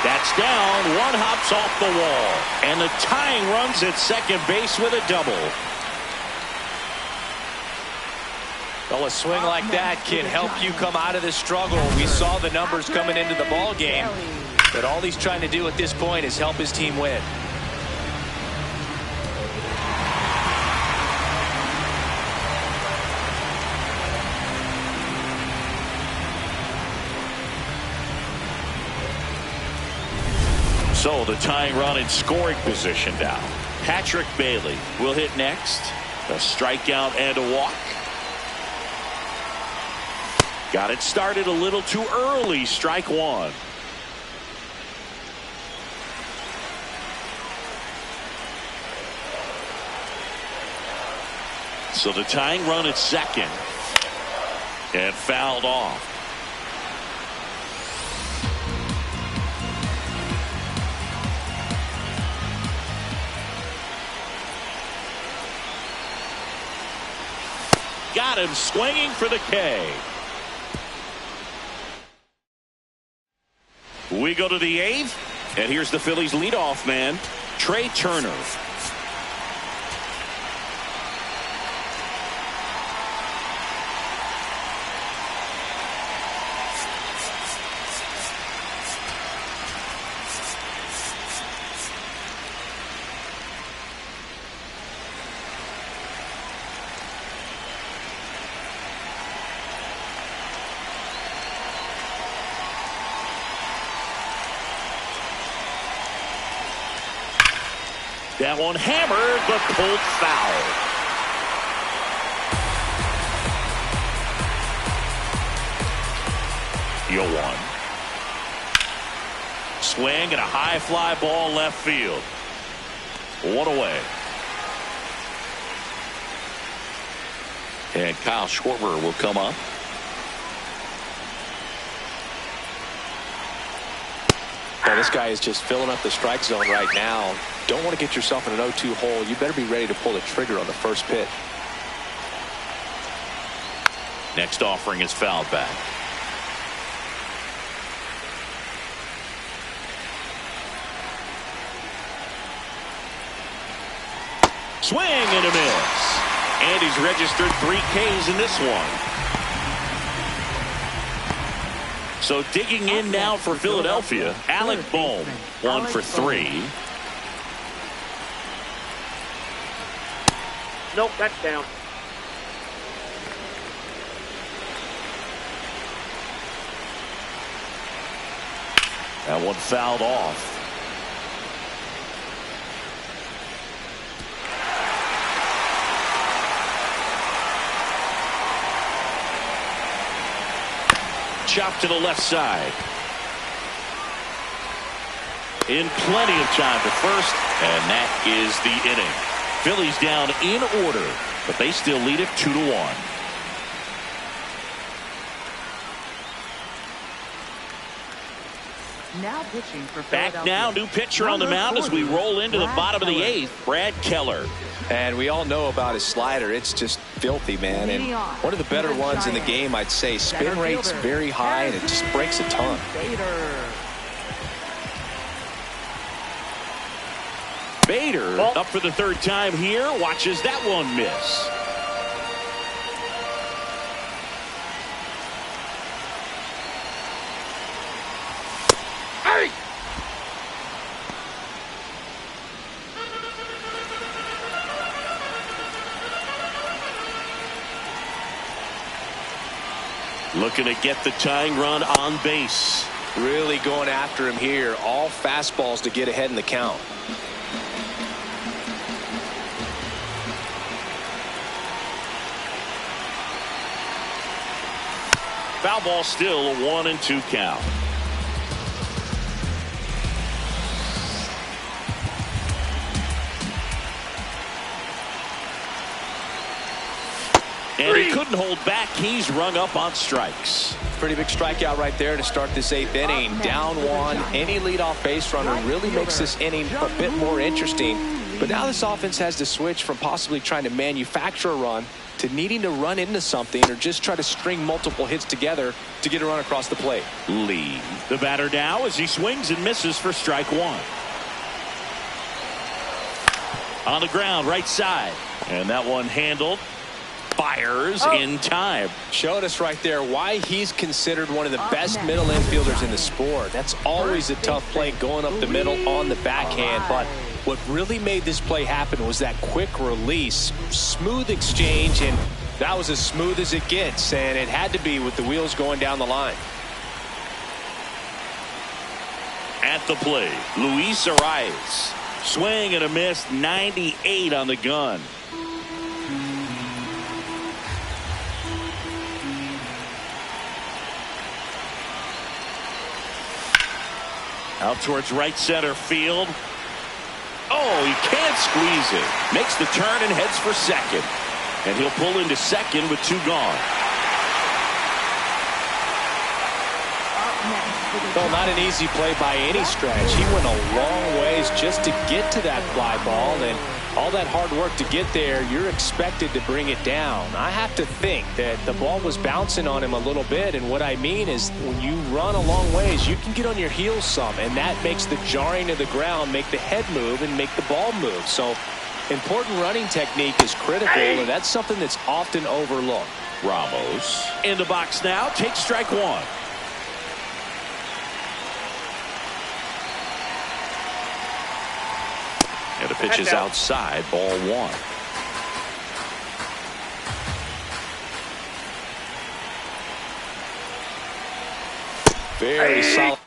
That's down. One hops off the wall. And the tying runs at second base with a double. Well, a swing like that can help you come out of this struggle. We saw the numbers coming into the ball game. But all he's trying to do at this point is help his team win. So the tying run in scoring position now. Patrick Bailey will hit next. A strikeout and a walk. Got it started a little too early. Strike one. So the tying run at second. And fouled off. Got him swinging for the K. We go to the eighth, and here's the Phillies leadoff man, Trey Turner. That one hammered, but pulled foul. Yo one. Swing and a high fly ball left field. One away. And Kyle Schwarber will come up. Well, this guy is just filling up the strike zone right now. Don't want to get yourself in an 0-2 hole. You better be ready to pull the trigger on the first pitch. Next offering is fouled back. Swing and a miss. And he's registered 3 Ks in this one. So digging in now for Philadelphia, Alec Bohm, 1 for 3. Nope, that's down. That one fouled off. Chop to the left side. In plenty of time to first, and that is the inning. Phillies down in order, but they still lead it 2-1. Now pitching for Back Philadelphia. now, new pitcher on the mound as we roll into the bottom of the eighth, Brad Keller. And we all know about his slider. It's just filthy, man. And one of the better ones in the game, I'd say. Spin rate's very high, and it just breaks a ton. Bader up for the third time here. Watches that one miss. Looking to get the tying run on base. Really going after him here. All fastballs to get ahead in the count. Foul ball, still a 1-2 count. And he couldn't hold back. He's rung up on strikes. Pretty big strikeout right there to start this 8th inning. Down one. Any leadoff base runner really makes this inning a bit more interesting. But now this offense has to switch from possibly trying to manufacture a run to needing to run into something or just try to string multiple hits together to get a run across the plate. Lee, the batter now, as he swings and misses for strike one. On the ground, right side. And that one handled. Fires in time. Showed us right there why he's considered one of the best middle infielders in the sport. That's always a tough play, going up the middle on the backhand. But what really made this play happen was that quick release, smooth exchange, and that was as smooth as it gets, and it had to be with the wheels going down the line. At the plate, Luis Arias. Swing and a miss, 98 on the gun. Out towards right center field. Oh, he can't squeeze it. Makes the turn and heads for second. And he'll pull into second with 2 gone. Well, not an easy play by any stretch. He went a long ways just to get to that fly ball, and all that hard work to get there, you're expected to bring it down. I have to think that the ball was bouncing on him a little bit, and what I mean is when you run a long ways, you can get on your heels some, and that makes the jarring of the ground make the head move and make the ball move. So important running technique is critical, and that's something that's often overlooked. Ramos in the box now, takes strike one. And the pitch is outside, ball 1. Very solid.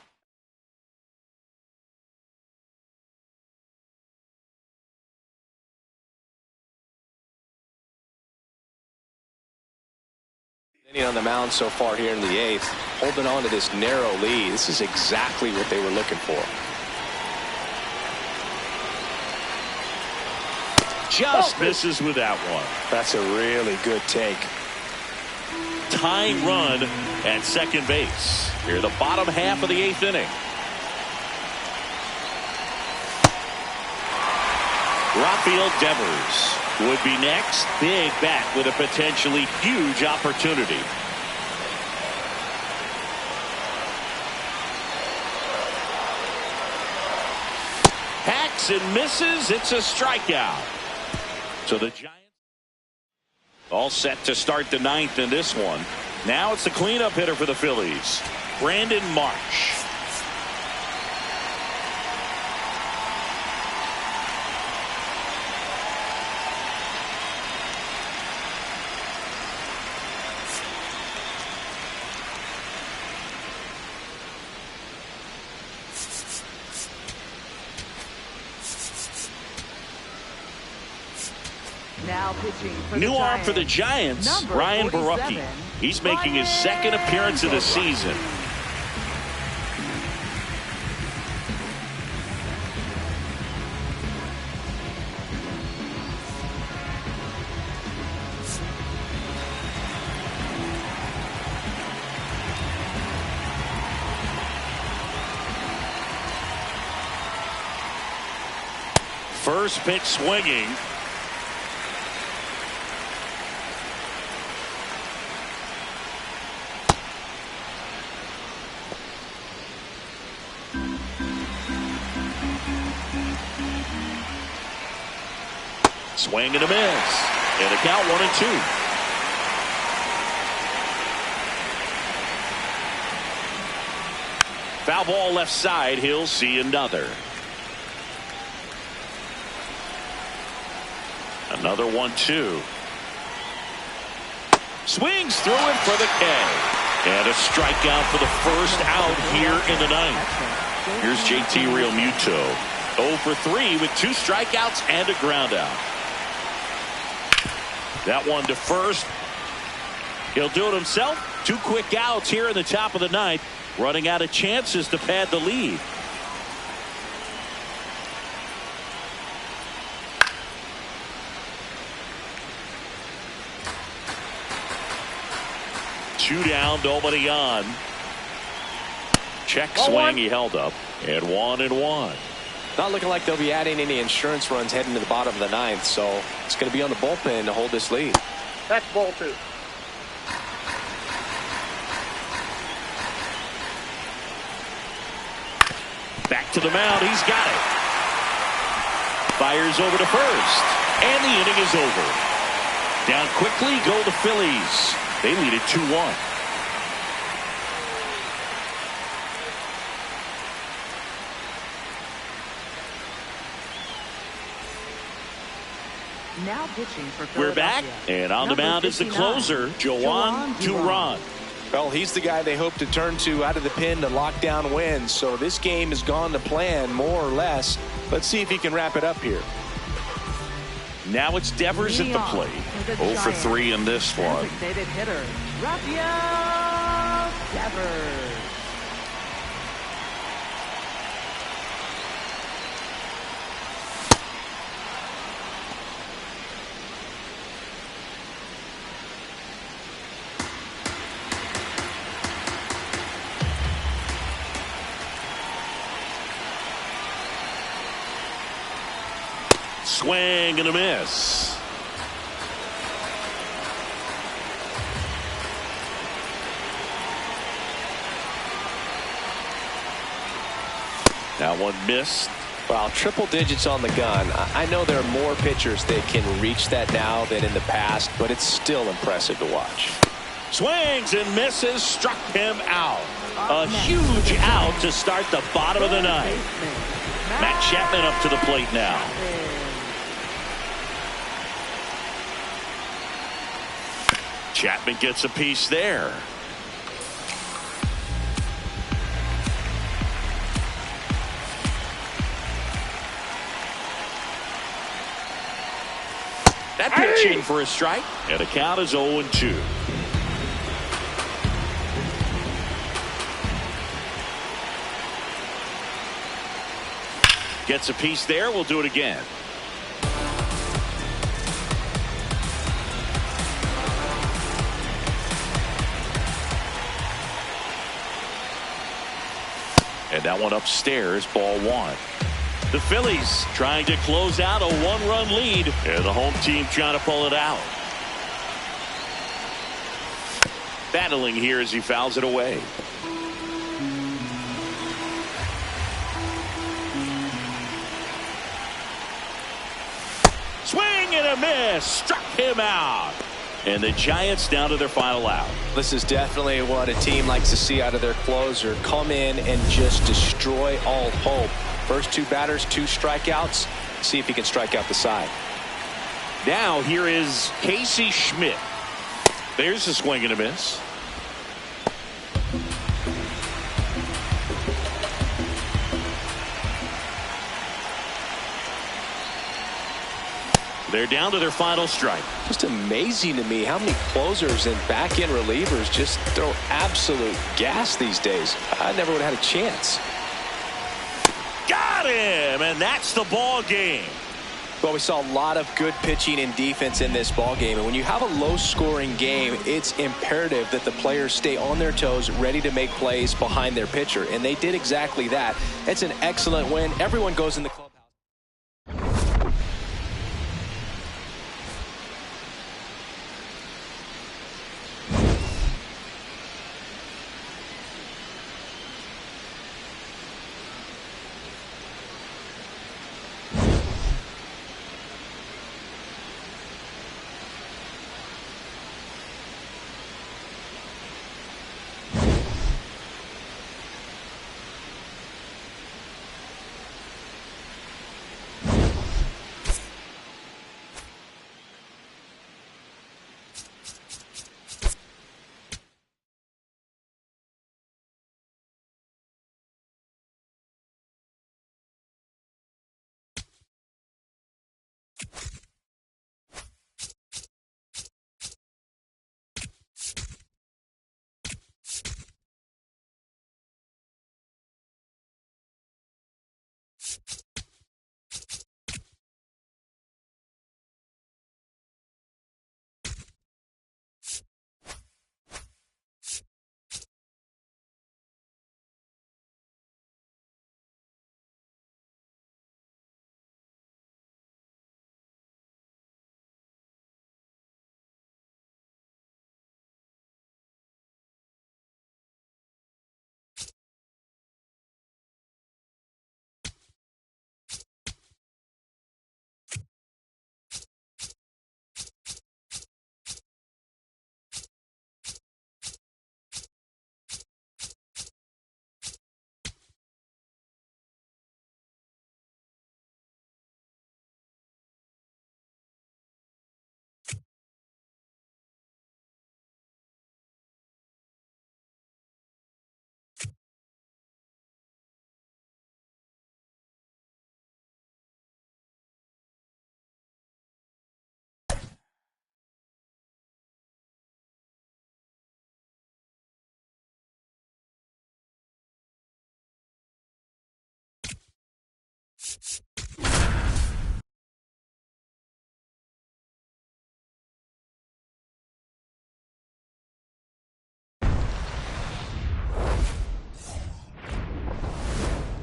On the mound so far here in the 8th, holding on to this narrow lead. This is exactly what they were looking for. Just misses with that one. That's a really good take. Tying run at second base. Here, the bottom half of the 8th inning. Rafael Devers would be next. Big bat with a potentially huge opportunity. Hacks and misses. It's a strikeout. So the Giants all set to start the 9th in this one. Now it's the cleanup hitter for the Phillies, Brandon Marsh. Now pitching for New the arm for the Giants, Giants, number Ryan 47, Barucki. He's making his second appearance of the season. First pitch swinging. Swing and a miss. And a count 1-2. Foul ball left side. He'll see another. Another 1-2. Swings through it for the K. And a strikeout for the first out here in the ninth. Here's JT Realmuto. 0 for 3 with 2 strikeouts and a ground out. That one to first. He'll do it himself. 2 quick outs here in the top of the ninth. Running out of chances to pad the lead. Two down, nobody on. Check swing, he held up. And 1-1. Not looking like they'll be adding any insurance runs heading to the bottom of the ninth, so it's going to be on the bullpen to hold this lead. That's ball 2. Back to the mound, he's got it. Fires over to first. And the inning is over. Down quickly go the Phillies. They lead it 2-1. Now pitching for We're back, Philadelphia. and on the mound is the closer, Joan Duran. Well, he's the guy they hope to turn to out of the pen to lock down wins. So this game has gone to plan, more or less. Let's see if he can wrap it up here. Now it's Devers at the plate. 0 for 3 in this one. Designated hitter, Rafael Devers. Swing and a miss. That one missed. Well, triple digits on the gun. I know there are more pitchers that can reach that now than in the past, but it's still impressive to watch. Swings and misses, struck him out. A huge out to start the bottom of the ninth. Matt Chapman up to the plate now. Chapman gets a piece there. That pitch in for a strike, and the count is 0-2. Gets a piece there. We'll do it again. And that one upstairs, ball 1. The Phillies trying to close out a 1-run lead, and the home team trying to pull it out. Battling here as he fouls it away. Swing and a miss, struck him out. And the Giants down to their final out. This is definitely what a team likes to see out of their closer. Come in and just destroy all hope. First 2 batters, 2 strikeouts. See if he can strike out the side. Now here is Casey Schmidt. There's a swing and a miss. They're down to their final strike. Just amazing to me how many closers and back-end relievers just throw absolute gas these days. I never would have had a chance. Got him, and that's the ball game. Well, we saw a lot of good pitching and defense in this ball game, and when you have a low-scoring game, it's imperative that the players stay on their toes, ready to make plays behind their pitcher, and they did exactly that. It's an excellent win. Everyone goes in the clubhouse.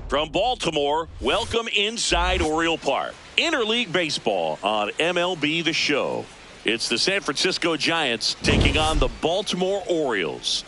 From Baltimore, welcome inside Oriole Park. Interleague Baseball on MLB The Show. It's the San Francisco Giants taking on the Baltimore Orioles.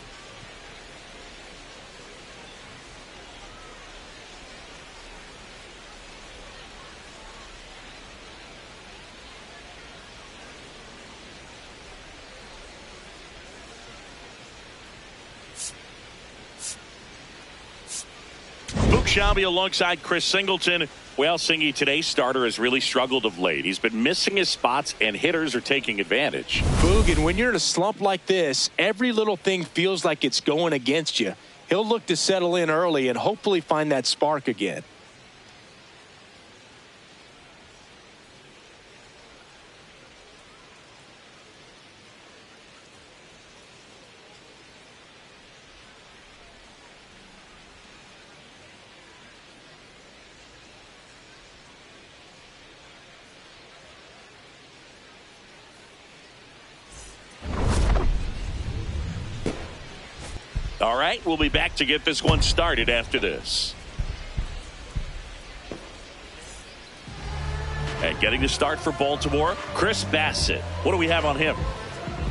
Shelby alongside Chris Singleton. Well, Singy, today's starter has really struggled of late. He's been missing his spots, and hitters are taking advantage. Boog, and when you're in a slump like this, every little thing feels like it's going against you. He'll look to settle in early and hopefully find that spark again. All right, we'll be back to get this one started after this. And getting the start for Baltimore, Chris Bassett. What do we have on him?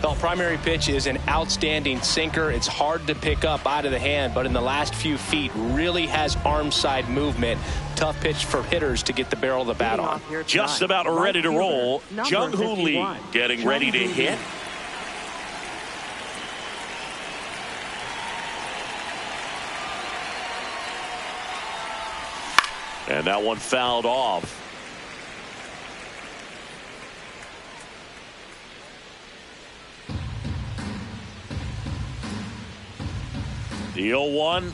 The primary pitch is an outstanding sinker. It's hard to pick up out of the hand, but in the last few feet really has arm side movement. Tough pitch for hitters to get the barrel of the bat on. Just about ready to roll. Jung-Hoo Lee getting ready to hit. And that one fouled off. The 0-1.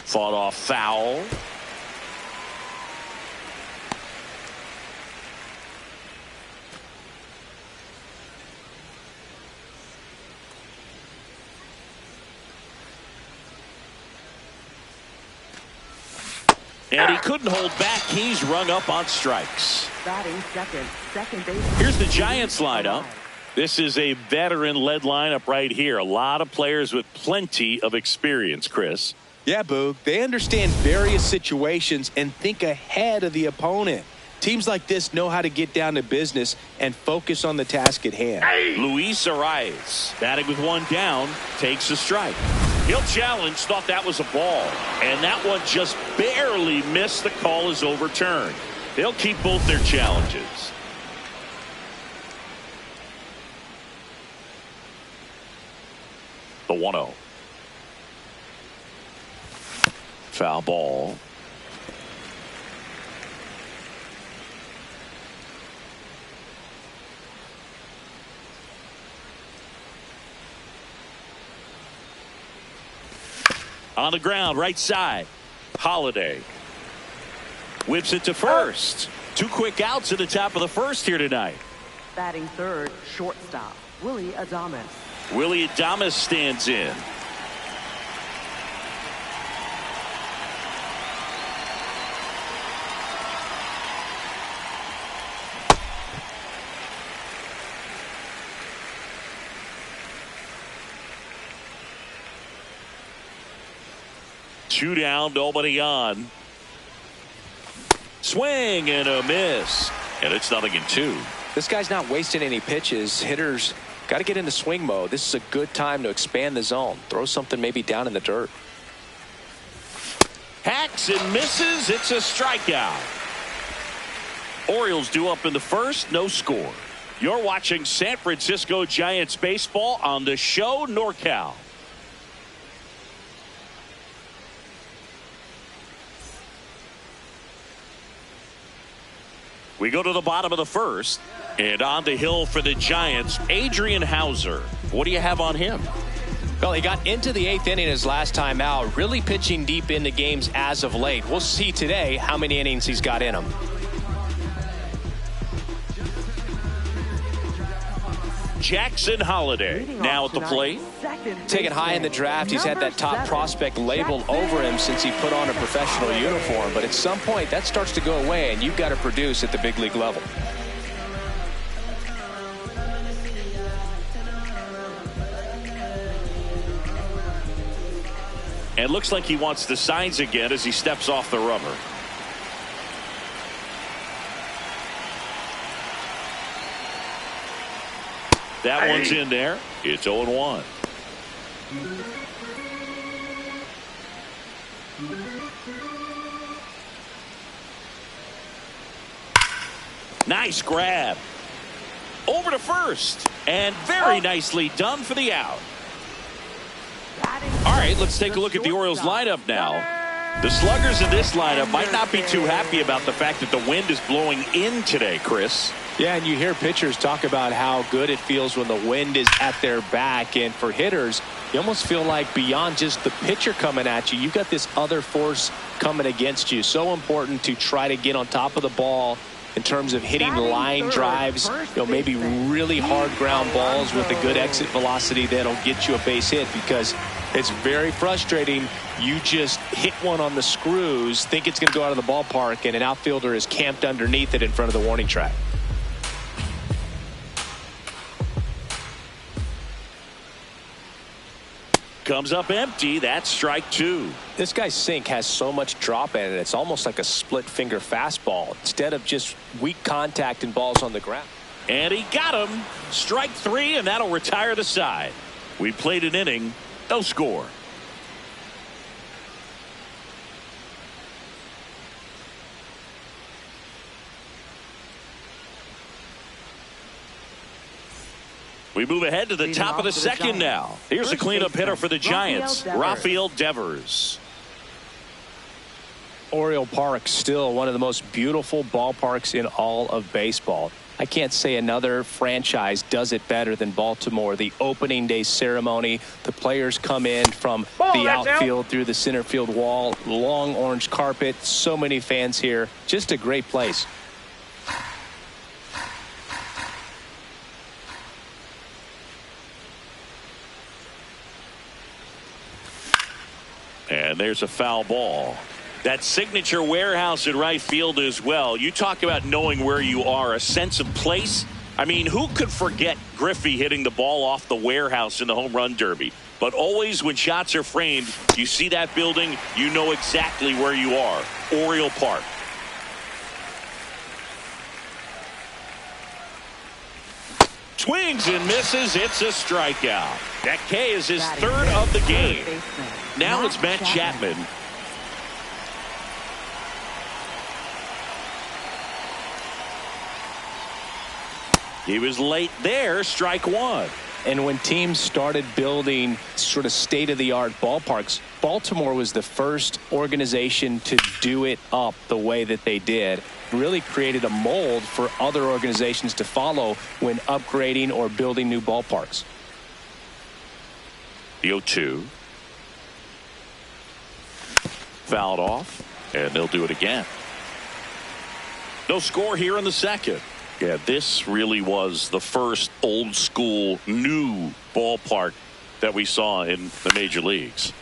Fought off foul. And he couldn't hold back. He's rung up on strikes. Batting second base. Here's the Giants lineup. This is a veteran-led lineup right here. A lot of players with plenty of experience, Chris. Yeah, Boog. They understand various situations and think ahead of the opponent. Teams like this know how to get down to business and focus on the task at hand. Luis Arias, batting with one down, takes a strike. He'll challenge, thought that was a ball, and that one just barely missed. The call is overturned. They'll keep both their challenges. The 1-0. Foul ball. On the ground, right side. Holiday. Whips it to first. 2 quick outs at the top of the first here tonight. Batting third, shortstop, Willie Adames. Willie Adames stands in. Two down, nobody on. Swing and a miss. And it's 0-2. This guy's not wasting any pitches. Hitters got to get into swing mode. This is a good time to expand the zone. Throw something maybe down in the dirt. Hacks and misses. It's a strikeout. Orioles due up in the first. No score. You're watching San Francisco Giants baseball on the show NorCal. We go to the bottom of the first, and on the hill for the Giants, Adrian Hauser. What do you have on him? Well, he got into the 8th inning his last time out, really pitching deep into games as of late. We'll see today how many innings he's got in him. Jackson Holliday now at the plate. Taken high in the draft, he's had that top prospect labeled over him since he put on a professional uniform. But at some point, that starts to go away, and you've got to produce at the big league level. And looks like he wants the signs again as he steps off the rubber. That one's in there. It's 0-1. Nice grab. Over to first. And very nicely done for the out. All right, let's take a look at the Orioles lineup now. The sluggers in this lineup might not be too happy about the fact that the wind is blowing in today, Chris. Yeah, and you hear pitchers talk about how good it feels when the wind is at their back. And for hitters, you almost feel like beyond just the pitcher coming at you, you've got this other force coming against you. So important to try to get on top of the ball in terms of hitting line drives, maybe really hard ground balls with a good exit velocity that'll get you a base hit, because it's very frustrating. You just hit one on the screws, think it's going to go out of the ballpark, and an outfielder is camped underneath it in front of the warning track. Comes up empty. That's strike 2. This guy's sink has so much drop in it. It's almost like a split finger fastball instead of just weak contact and balls on the ground. And he got him. Strike 3, and that'll retire the side. We played an inning. No score. We move ahead to the top of the second now. Here's the cleanup hitter for the Giants, Rafael Devers. Oriole Park, still one of the most beautiful ballparks in all of baseball. I can't say another franchise does it better than Baltimore. The opening day ceremony, the players come in from the outfield through the center field wall, long orange carpet, so many fans here. Just a great place. And there's a foul ball. That signature warehouse in right field as well. You talk about knowing where you are, a sense of place. I mean, who could forget Griffey hitting the ball off the warehouse in the home run derby? But always when shots are framed, you see that building, you know exactly where you are. Oriole Park. Swings and misses. It's a strikeout. That K is his third of the game. Now it's Matt Chapman. He was late there. Strike 1. And when teams started building sort of state-of-the-art ballparks, Baltimore was the first organization to do it up the way that they did. Really created a mold for other organizations to follow when upgrading or building new ballparks. The 0-2. Fouled off, and they'll do it again. No score here in the second. Yeah, this really was the first old school new ballpark that we saw in the major leagues.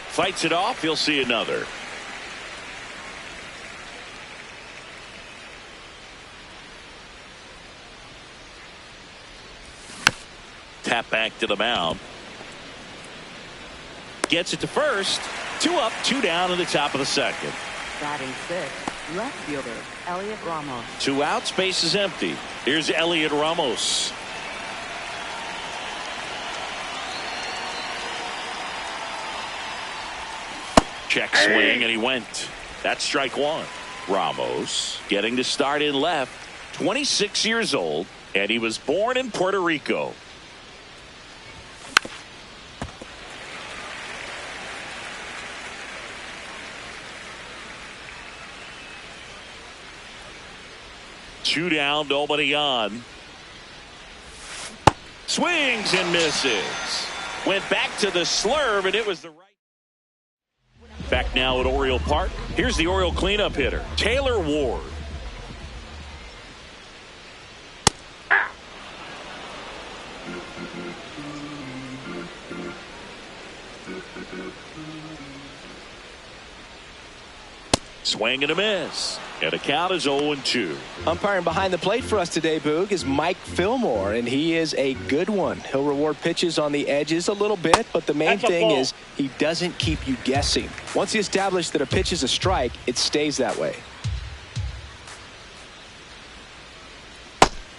Fights it off. He'll see another. Tap back to the mound. Gets it to first. 2 up, 2 down in the top of the second. Batting sixth, left fielder Elliot Ramos. 2 out, space is empty. Here's Elliot Ramos. Check swing, and he went. That's strike 1. Ramos getting to start in left. 26 years old, and he was born in Puerto Rico. Two down, nobody on. Swings and misses. Went back to the slurve, and it was the right. Back now at Oriole Park. Here's the Oriole cleanup hitter, Taylor Ward. Swing and a miss. And the count is 0-2. Umpiring behind the plate for us today, Boog, is Mike Fillmore, and he is a good one. He'll reward pitches on the edges a little bit, but the main thing is he doesn't keep you guessing. Once he establishes that a pitch is a strike, it stays that way.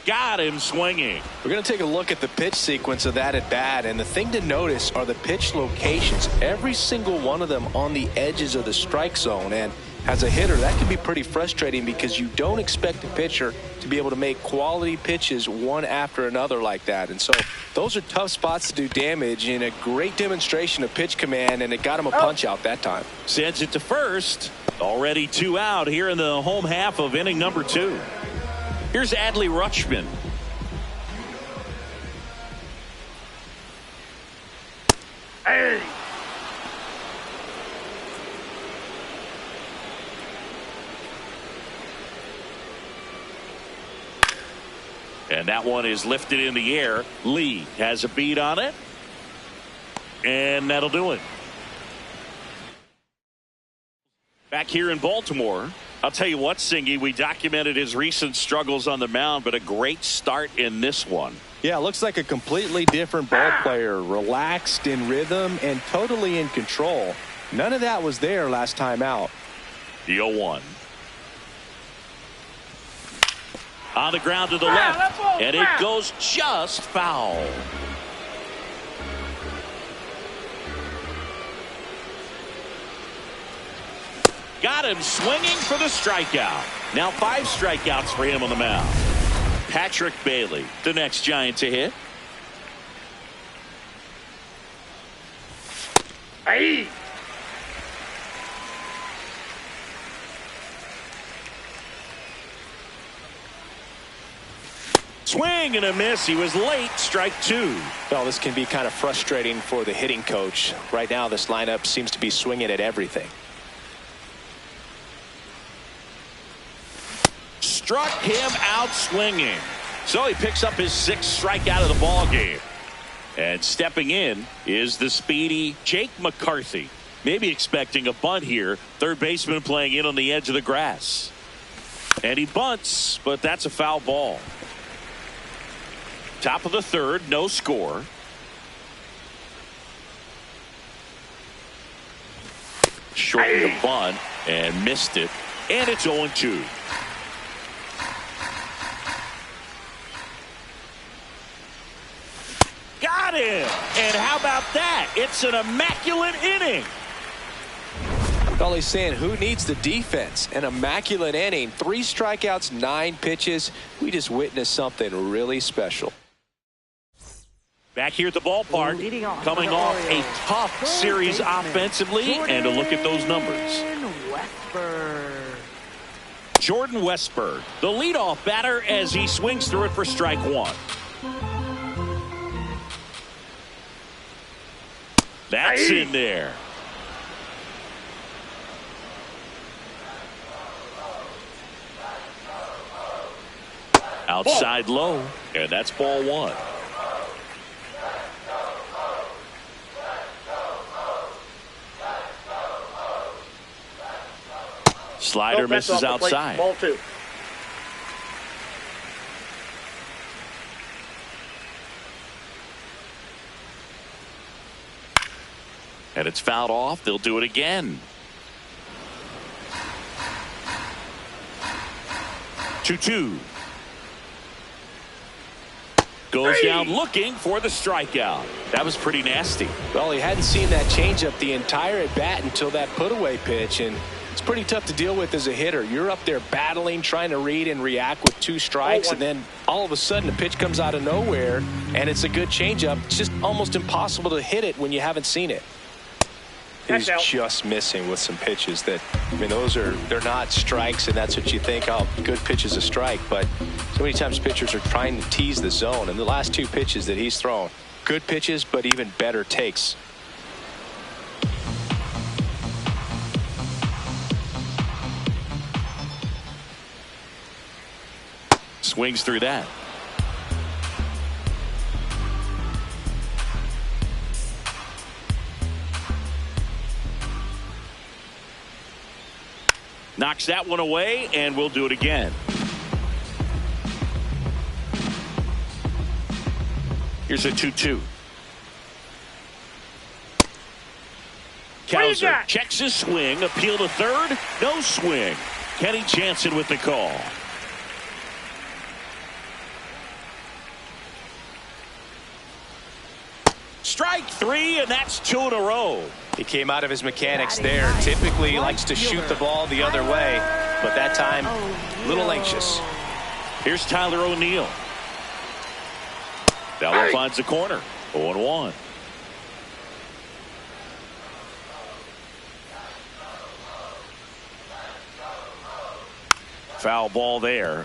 Got him swinging. We're going to take a look at the pitch sequence of that at bat, and the thing to notice are the pitch locations. Every single one of them on the edges of the strike zone, and as a hitter, that can be pretty frustrating because you don't expect a pitcher to be able to make quality pitches one after another like that. And so those are tough spots to do damage, and a great demonstration of pitch command, and it got him a punch out that time. Sends it to first. Already 2 out here in the home half of inning number 2. Here's Adley Rutschman. Hey! And that one is lifted in the air. Lee has a beat on it. And that'll do it. Back here in Baltimore, I'll tell you what, Singy, we documented his recent struggles on the mound, but a great start in this one. Yeah, looks like a completely different ball player, relaxed, in rhythm, and totally in control. None of that was there last time out. The 0-1. On the ground to the left, and it goes just foul. Got him swinging for the strikeout. Now 5 strikeouts for him on the mound. Patrick Bailey, the next Giant to hit. Hey! Swing and a miss. He was late. Strike 2. Well, this can be kind of frustrating for the hitting coach. Right now, this lineup seems to be swinging at everything. Struck him out swinging. So he picks up his 6th strikeout of the ball game. And stepping in is the speedy Jake McCarthy. Maybe expecting a bunt here. Third baseman playing in on the edge of the grass. And he bunts, but that's a foul ball. Top of the 3rd, no score. Shortened the bunt and missed it. And it's 0-2. Got him. And how about that? It's an immaculate inning. All he's saying, who needs the defense? An immaculate inning. 3 strikeouts, 9 pitches. We just witnessed something really special. Back here at the ballpark, coming off a tough series offensively, and a look at those numbers. Jordan Westburg, the leadoff batter, as he swings through it for strike 1. That's in there. Outside low, and that's ball one. Slider misses outside. Ball two. And it's fouled off. They'll do it again. 2-2. Goes down looking for the strikeout. That was pretty nasty. Well, he hadn't seen that changeup the entire at bat until that put-away pitch, and it's pretty tough to deal with as a hitter. You're up there battling, trying to read and react with 2 strikes, and then all of a sudden a pitch comes out of nowhere, and it's a good changeup. It's just almost impossible to hit it when you haven't seen it. He's just missing with some pitches that, I mean, they're not strikes, and that's what you think, oh, good pitch is a strike. But so many times pitchers are trying to tease the zone, and the last 2 pitches that he's thrown, good pitches, but even better takes. Swings through that. Knocks that one away, and we'll do it again. Here's a 2-2. Cowser checks his swing. Appeal to third. No swing. Kenny Jansen with the call. Strike 3, and that's 2 in a row. He came out of his mechanics there. Typically likes to shoot the ball the other way, but that time a little anxious. Here's Tyler O'Neill. That one finds the corner. 0-1. Foul ball there.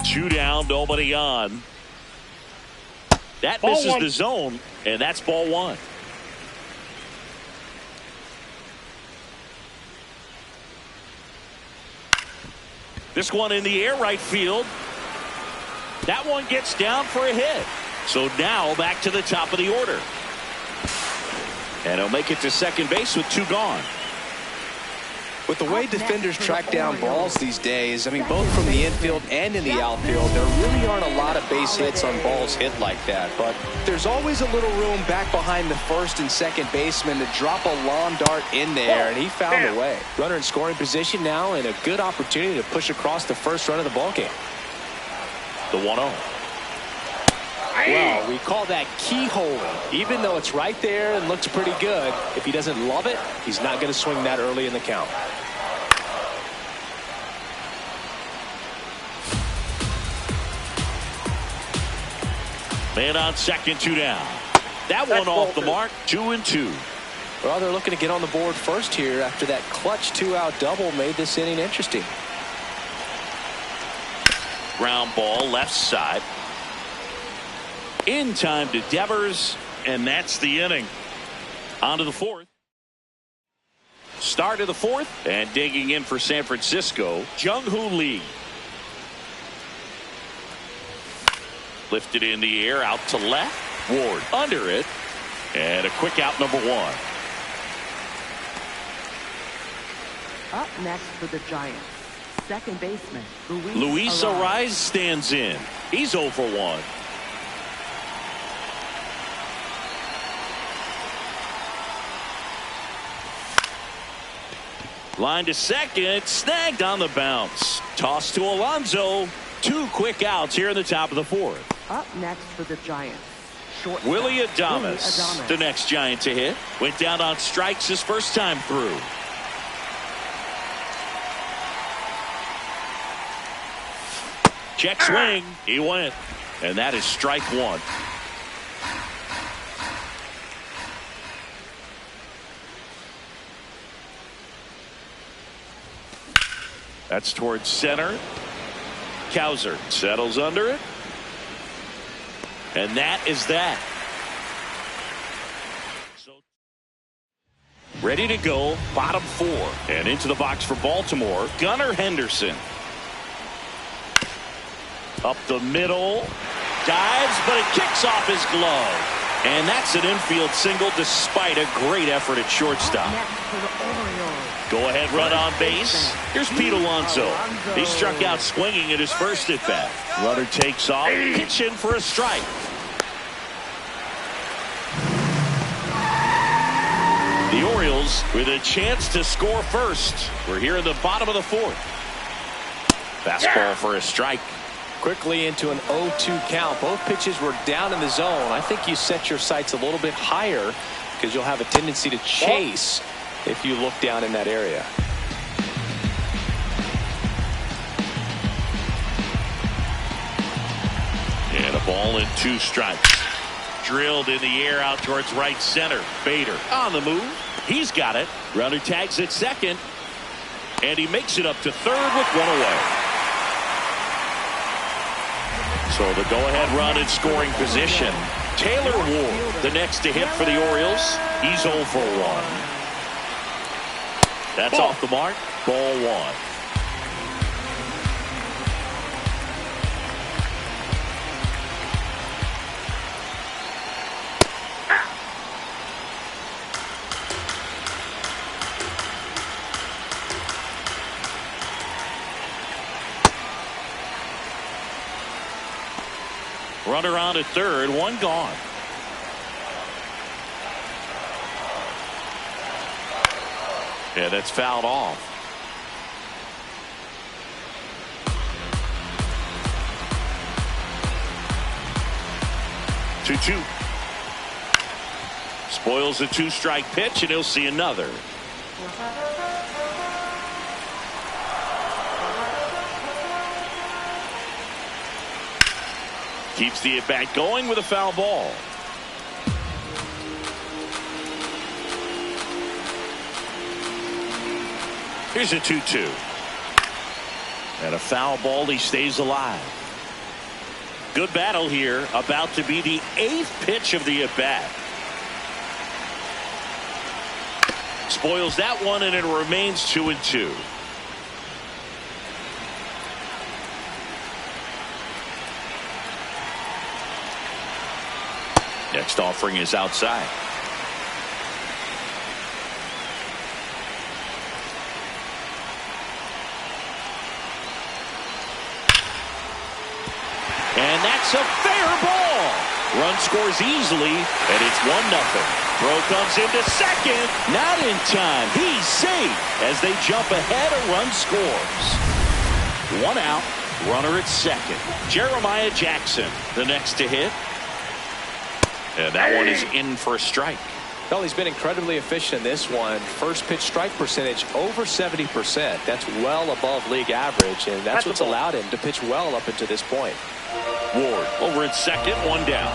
Two down, nobody on. That misses the zone, and that's ball one. This one in the air, right field. That one gets down for a hit. So now back to the top of the order. And he'll make it to second base with 2 gone. With the way defenders track down balls these days, I mean, both from the infield and in the outfield, there really aren't a lot of base hits on balls hit like that. But there's always a little room back behind the first and second baseman to drop a lawn dart in there, and he found a way. Runner in scoring position now, and a good opportunity to push across the first run of the ballgame. The 1-0. Well, we call that keyholing. Even though it's right there and looks pretty good, if he doesn't love it, he's not going to swing that early in the count. Man on second, 2 down. That one off the mark, 2-2. Well, they're looking to get on the board first here after that clutch 2-out double made this inning interesting. Ground ball left side. In time to Devers, and that's the inning. On to the 4th. Start of the 4th, and digging in for San Francisco, Jung-Hoo Lee. Lifted in the air, out to left. Ward under it, and a quick out, number 1. Up next for the Giants, second baseman Luis Arraez stands in. He's 0 for 1. Line to second, snagged on the bounce. Toss to Alonso. 2 quick outs here in the top of the 4th. Up next for the Giants, Willie Adames, the next Giant to hit. Went down on strikes his first time through. Check swing. He went. And that is strike 1. That's towards center. Cowser settles under it. And that is that. Ready to go, bottom 4. And into the box for Baltimore, Gunnar Henderson. Up the middle, dives, but it kicks off his glove. And that's an infield single despite a great effort at shortstop. Go ahead run on base. Here's Pete Alonso. He struck out swinging at his first at bat. Runner takes off, pitch in for a strike. The Orioles with a chance to score first. We're here in the bottom of the 4th. Fastball for a strike. Quickly into an 0-2 count. Both pitches were down in the zone. I think you set your sights a little bit higher because you'll have a tendency to chase if you look down in that area. And a ball and 2 strikes. Drilled in the air out towards right center. Bader on the move. He's got it. Runner tags at second. And he makes it up to third with 1 away. So the go-ahead run in scoring position. Taylor Ward, the next to hit for the Orioles. He's 0 for 1. That's off the mark. Ball 1. Runner on at third, 1 gone. Yeah, that's fouled off. Two. Spoils a 2-strike pitch, and he'll see another. Keeps the at-bat going with a foul ball. Here's a 2-2. And a foul ball. He stays alive. Good battle here. About to be the 8th pitch of the at-bat. Spoils that one, and it remains 2-2. Next offering is outside. And that's a fair ball. Run scores easily, and it's 1-0. Throw comes into second. Not in time. He's safe as they jump ahead. A run scores. 1 out. Runner at second. Jeremiah Jackson, the next to hit. And that one is in for a strike. Well, he's been incredibly efficient in this one. First pitch strike percentage over 70%. That's well above league average, and that's what's allowed him to pitch well up until this point. Ward over at second, 1 down.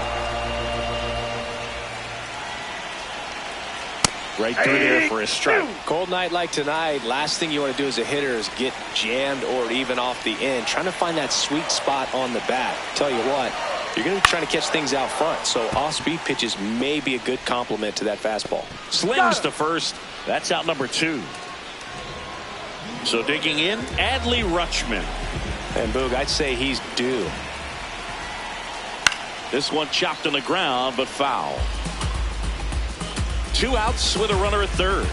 Right through there for a strike. Cold night like tonight, last thing you want to do as a hitter is get jammed or even off the end. Trying to find that sweet spot on the bat. Tell you what, you're going to be trying to catch things out front, so off-speed pitches may be a good complement to that fastball. Slings to first. That's out number 2. So digging in, Adley Rutschman. And Boog, I'd say he's due. This one chopped on the ground, but foul. 2 outs with a runner at third.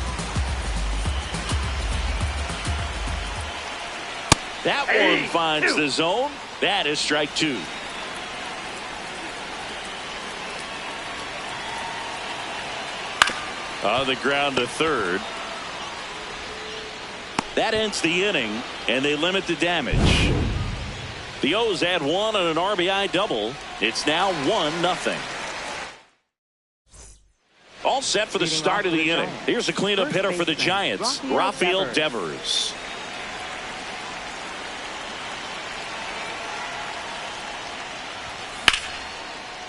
That one finds the zone. That is strike 2. On the ground to third. That ends the inning, and they limit the damage. The O's add 1 on an RBI double. It's now 1-0. All set for the start of the inning. Here's a cleanup hitter for the Giants, Rafael Devers.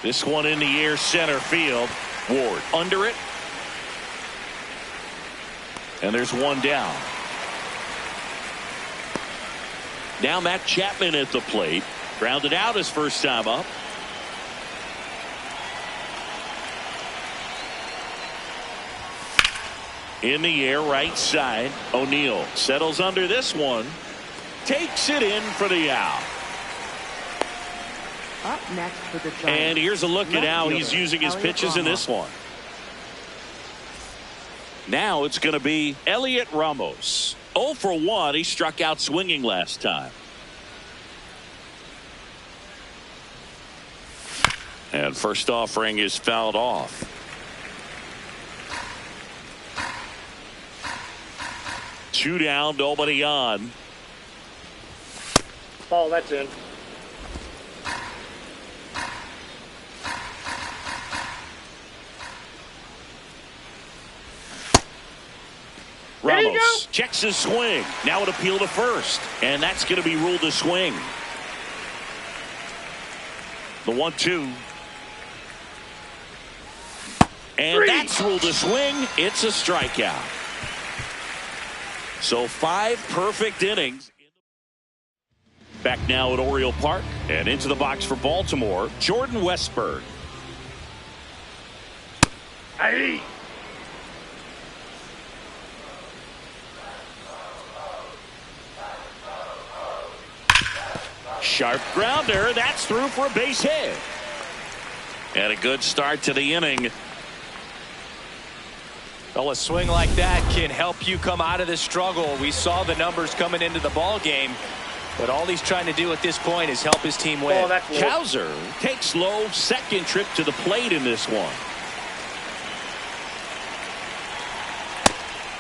This one in the air, center field. Ward under it. And there's 1 down. Now Matt Chapman at the plate. Grounded out his first time up. In the air, right side. O'Neal settles under this one. Takes it in for the out. Up next for the Giants. And here's a look at how he's using his pitches in this one. Now it's going to be Elliot Ramos. 0 for 1. He struck out swinging last time. And first offering is fouled off. Two down, nobody on. Ball, that's in. Ramos checks his swing. Now it appeal to first. And that's going to be ruled a swing. The 1-2. And that's ruled a swing. It's a strikeout. So 5 perfect innings. Back now at Oriole Park. And into the box for Baltimore, Jordan Westburg. Aye. Sharp grounder. That's through for a base hit. And a good start to the inning. Well, a swing like that can help you come out of this struggle. We saw the numbers coming into the ball game, but all he's trying to do at this point is help his team win. Cowser takes low, second trip to the plate in this one.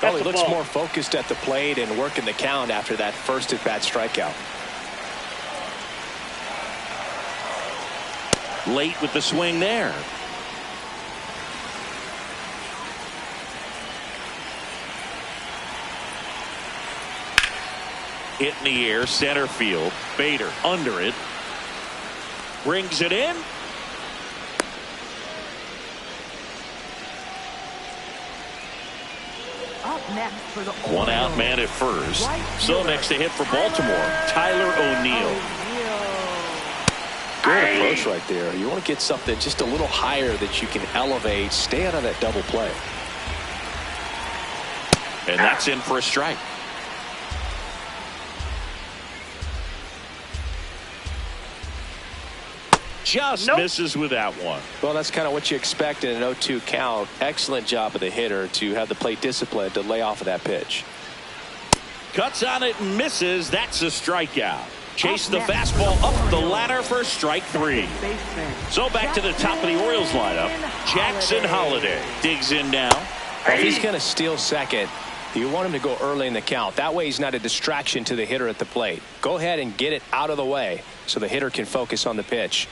Well, he looks more focused at the plate and working the count after that first at-bat strikeout. Late with the swing there. Hit in the air, center field. Bader under it. Brings it in. Up next for the One out man at first. So next to hit for Baltimore, Tyler O'Neal. Good approach right there. You want to get something just a little higher that you can elevate. Stay out of that double play. And that's in for a strike. Just misses with that one. Well, that's kind of what you expect in an 0-2 count. Excellent job of the hitter to have the plate discipline to lay off of that pitch. Cuts on it and misses. That's a strikeout. Chase the fastball up the ladder for strike 3. So back to the top of the Orioles lineup. Jackson Holliday digs in now. Well, if he's going to steal second, you want him to go early in the count. That way he's not a distraction to the hitter at the plate. Go ahead and get it out of the way so the hitter can focus on the pitch.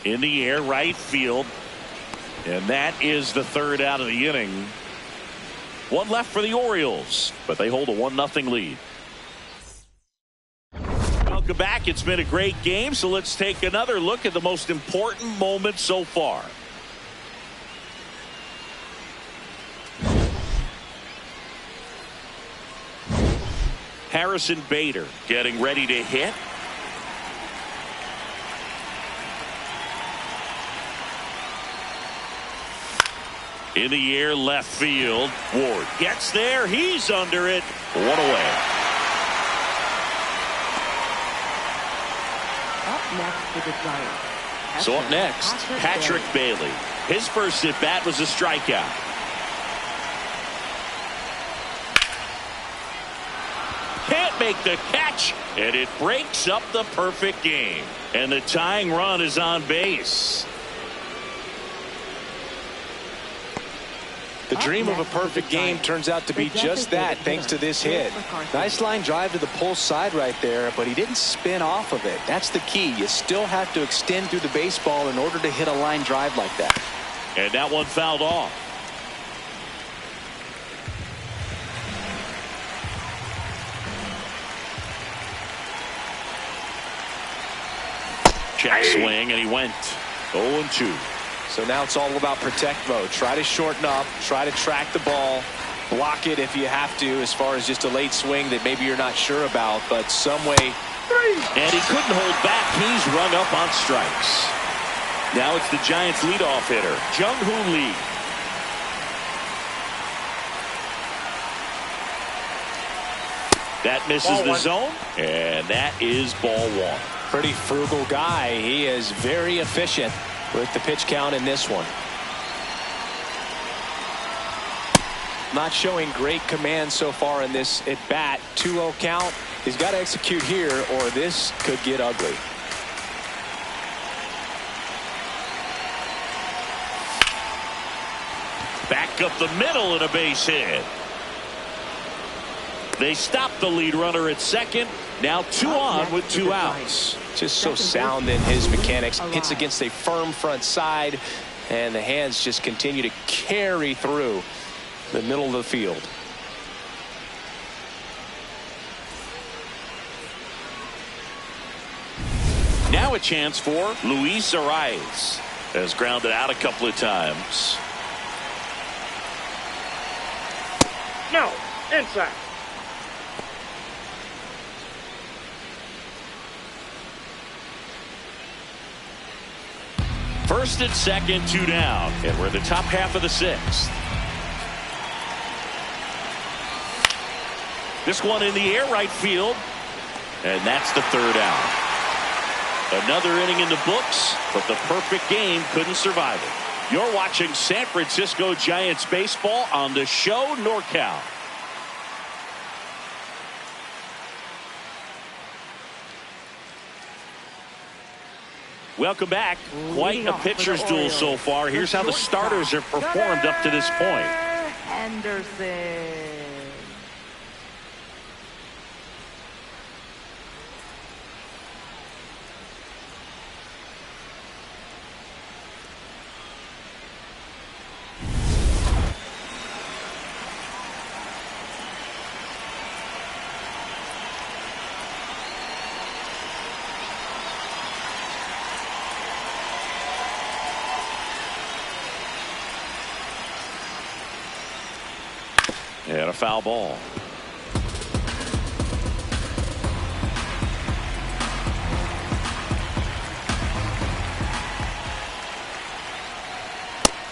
In the air, right field. And that is the third out of the inning. One left for the Orioles, but they hold a 1-0 lead. Welcome back. It's been a great game, so let's take another look at the most important moment so far. Harrison Bader getting ready to hit. In the air, left field. Ward gets there. He's under it. One away. Up next for the Giants. So up next, Patrick Bailey. His first at bat was a strikeout. Can't make the catch, and it breaks up the perfect game. And the tying run is on base. The dream of a perfect game turns out to be just that thanks to this hit. Nice line drive to the pull side right there, but he didn't spin off of it. That's the key. You still have to extend through the baseball in order to hit a line drive like that. And that one fouled off. Check swing, and he went 0-2. So now it's all about protect mode. Try to shorten up, try to track the ball, block it if you have to, as far as just a late swing that maybe you're not sure about, but some way. And he couldn't hold back. He's rung up on strikes. Now it's the Giants leadoff hitter, Jung-Hoo Lee. That misses the zone, and that is ball one. Pretty frugal guy. He is very efficient with the pitch count in this one. Not showing great command so far in this at bat. 2-0 count. He's got to execute here or this could get ugly. Back up the middle and a base hit. They stop the lead runner at second. Now 2 on with 2 outs. Just so sound in his mechanics. Hits against a firm front side, and the hands just continue to carry through the middle of the field. Now a chance for Luis Arias. Has grounded out a couple of times. No, inside. First and second, 2 down, and we're in the top half of the 6th. This one in the air, right field, and that's the 3rd out. Another inning in the books, but the perfect game couldn't survive it. You're watching San Francisco Giants baseball on the show NorCal. Welcome back. Quite a pitcher's duel so far. Here's how the starters have performed up to this point. Henderson. And a foul ball.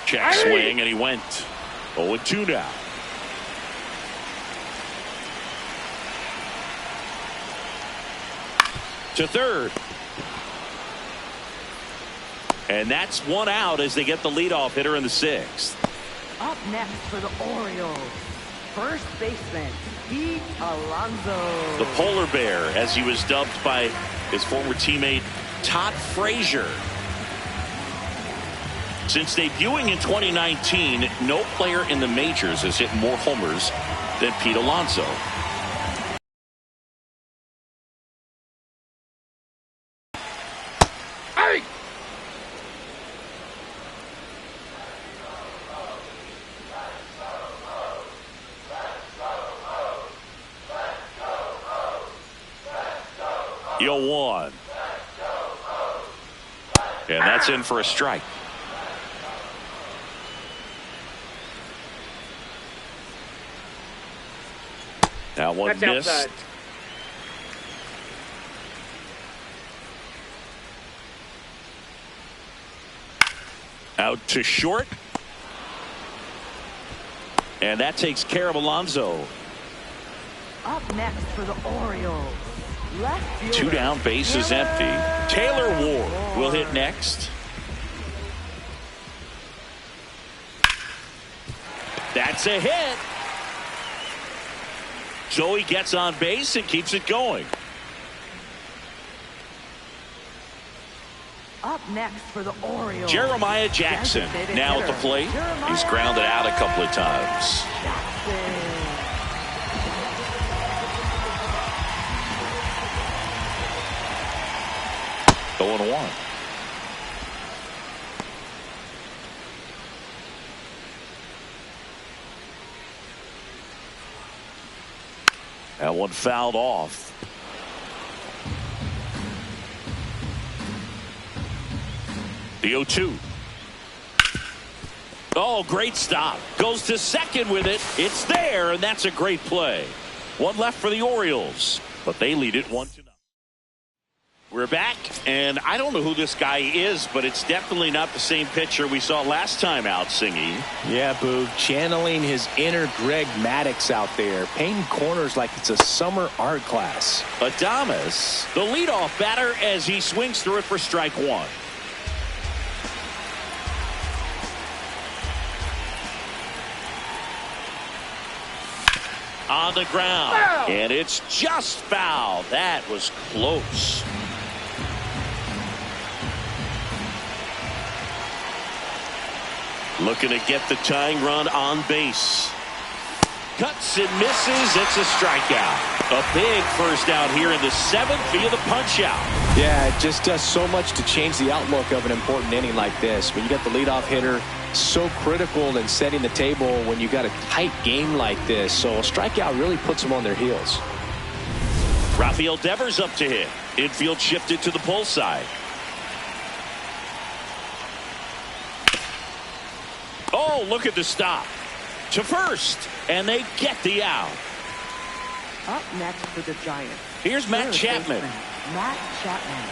Check swing, and he went 0-2 now. To third. And that's 1 out as they get the leadoff hitter in the 6th. Up next for the Orioles, first baseman Pete Alonso. The polar bear, as he was dubbed by his former teammate Todd Frazier. Since debuting in 2019, no player in the majors has hit more homers than Pete Alonso. Hey! Yo, 1. And that's in for a strike. That one missed. Outside. Out to short. And that takes care of Alonso. Up next for the Orioles, left fielder 2 down, base is empty. Taylor Ward will hit next. That's a hit. So he gets on base and keeps it going. Up next for the Orioles, Jeremiah Jackson now at the plate. He's grounded out a couple of times. Jackson. 0-1. That one fouled off. The 0-2. Oh, great stop. Goes to second with it. It's there, and that's a great play. One left for the Orioles, but they lead it 1-0. We're back, and I don't know who this guy is, but it's definitely not the same pitcher we saw last time out, Singy. Yeah, Boo, channeling his inner Greg Maddux out there, painting corners like it's a summer art class. Adames, the leadoff batter, as he swings through it for strike one. On the ground, foul. And it's just foul. That was close. Looking to get the tying run on base. Cuts and misses. It's a strikeout. A big first out here in the 7th via the punch out. Yeah, it just does so much to change the outlook of an important inning like this. When you got the leadoff hitter, so critical in setting the table when you got a tight game like this. So a strikeout really puts them on their heels. Rafael Devers up to hit. Infield shifted to the pull side. Oh, look at the stop. To first, and they get the out. Up next for the Giants. Here's Matt Chapman. Matt Chapman.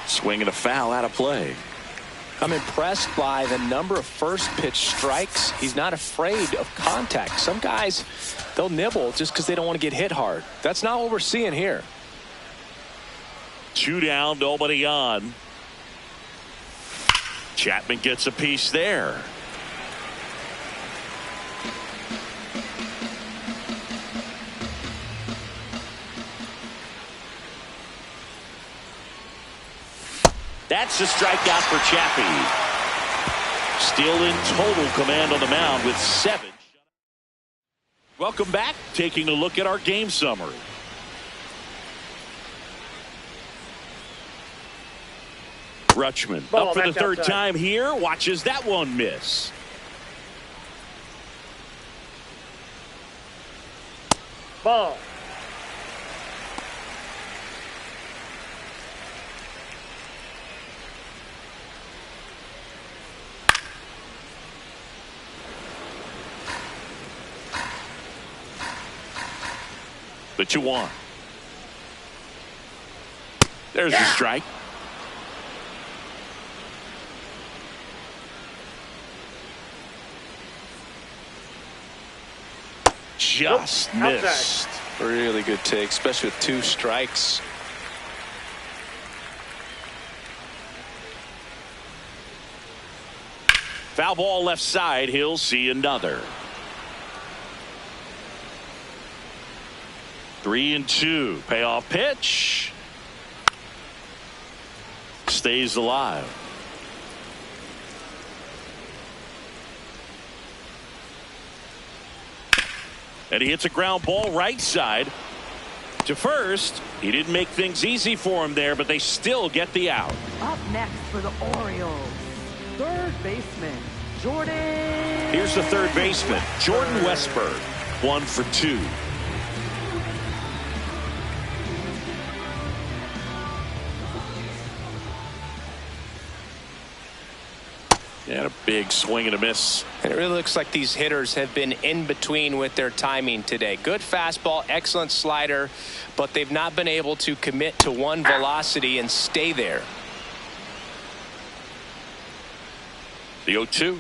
Swing and a foul out of play. I'm impressed by the number of first pitch strikes. He's not afraid of contact. Some guys, they'll nibble just because they don't want to get hit hard. That's not what we're seeing here. 2 down, nobody on. Chapman gets a piece there. That's a strikeout for Chappie. Still in total command on the mound with 7. Welcome back. Taking a look at our game summary. Rutschman up for the third time here. Watches that one miss. Ball. The 2-1. There's the strike. Just missed. Really good take, especially with 2 strikes. Foul ball left side. He'll see another. 3-2. Payoff pitch. Stays alive. And he hits a ground ball right side to first. He didn't make things easy for him there, but they still get the out. Up next for the Orioles, third baseman, Jordan. Here's the third baseman, Jordan Westburg. 1 for 2. And a big swing and a miss. And it really looks like these hitters have been in between with their timing today. Good fastball, excellent slider, but they've not been able to commit to one velocity and stay there. The 0-2.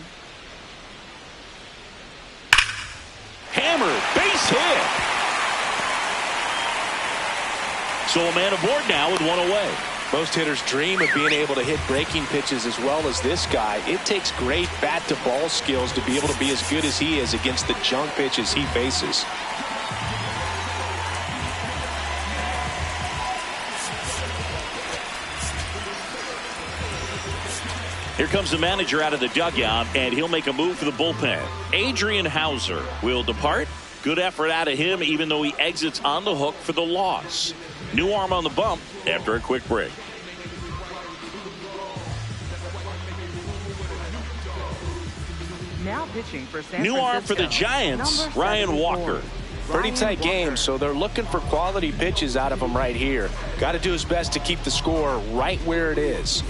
Hammered, base hit. So a man aboard now with 1 away. Most hitters dream of being able to hit breaking pitches as well as this guy. It takes great bat to ball skills to be able to be as good as he is against the junk pitches he faces. Here comes the manager out of the dugout, and he'll make a move for the bullpen. Adrian Hauser will depart. Good effort out of him, even though he exits on the hook for the loss. New arm on the bump after a quick break. Now pitching for San New arm for the Giants, Ryan Walker. Pretty tight game, so they're looking for quality pitches out of him right here. Got to do his best to keep the score right where it is.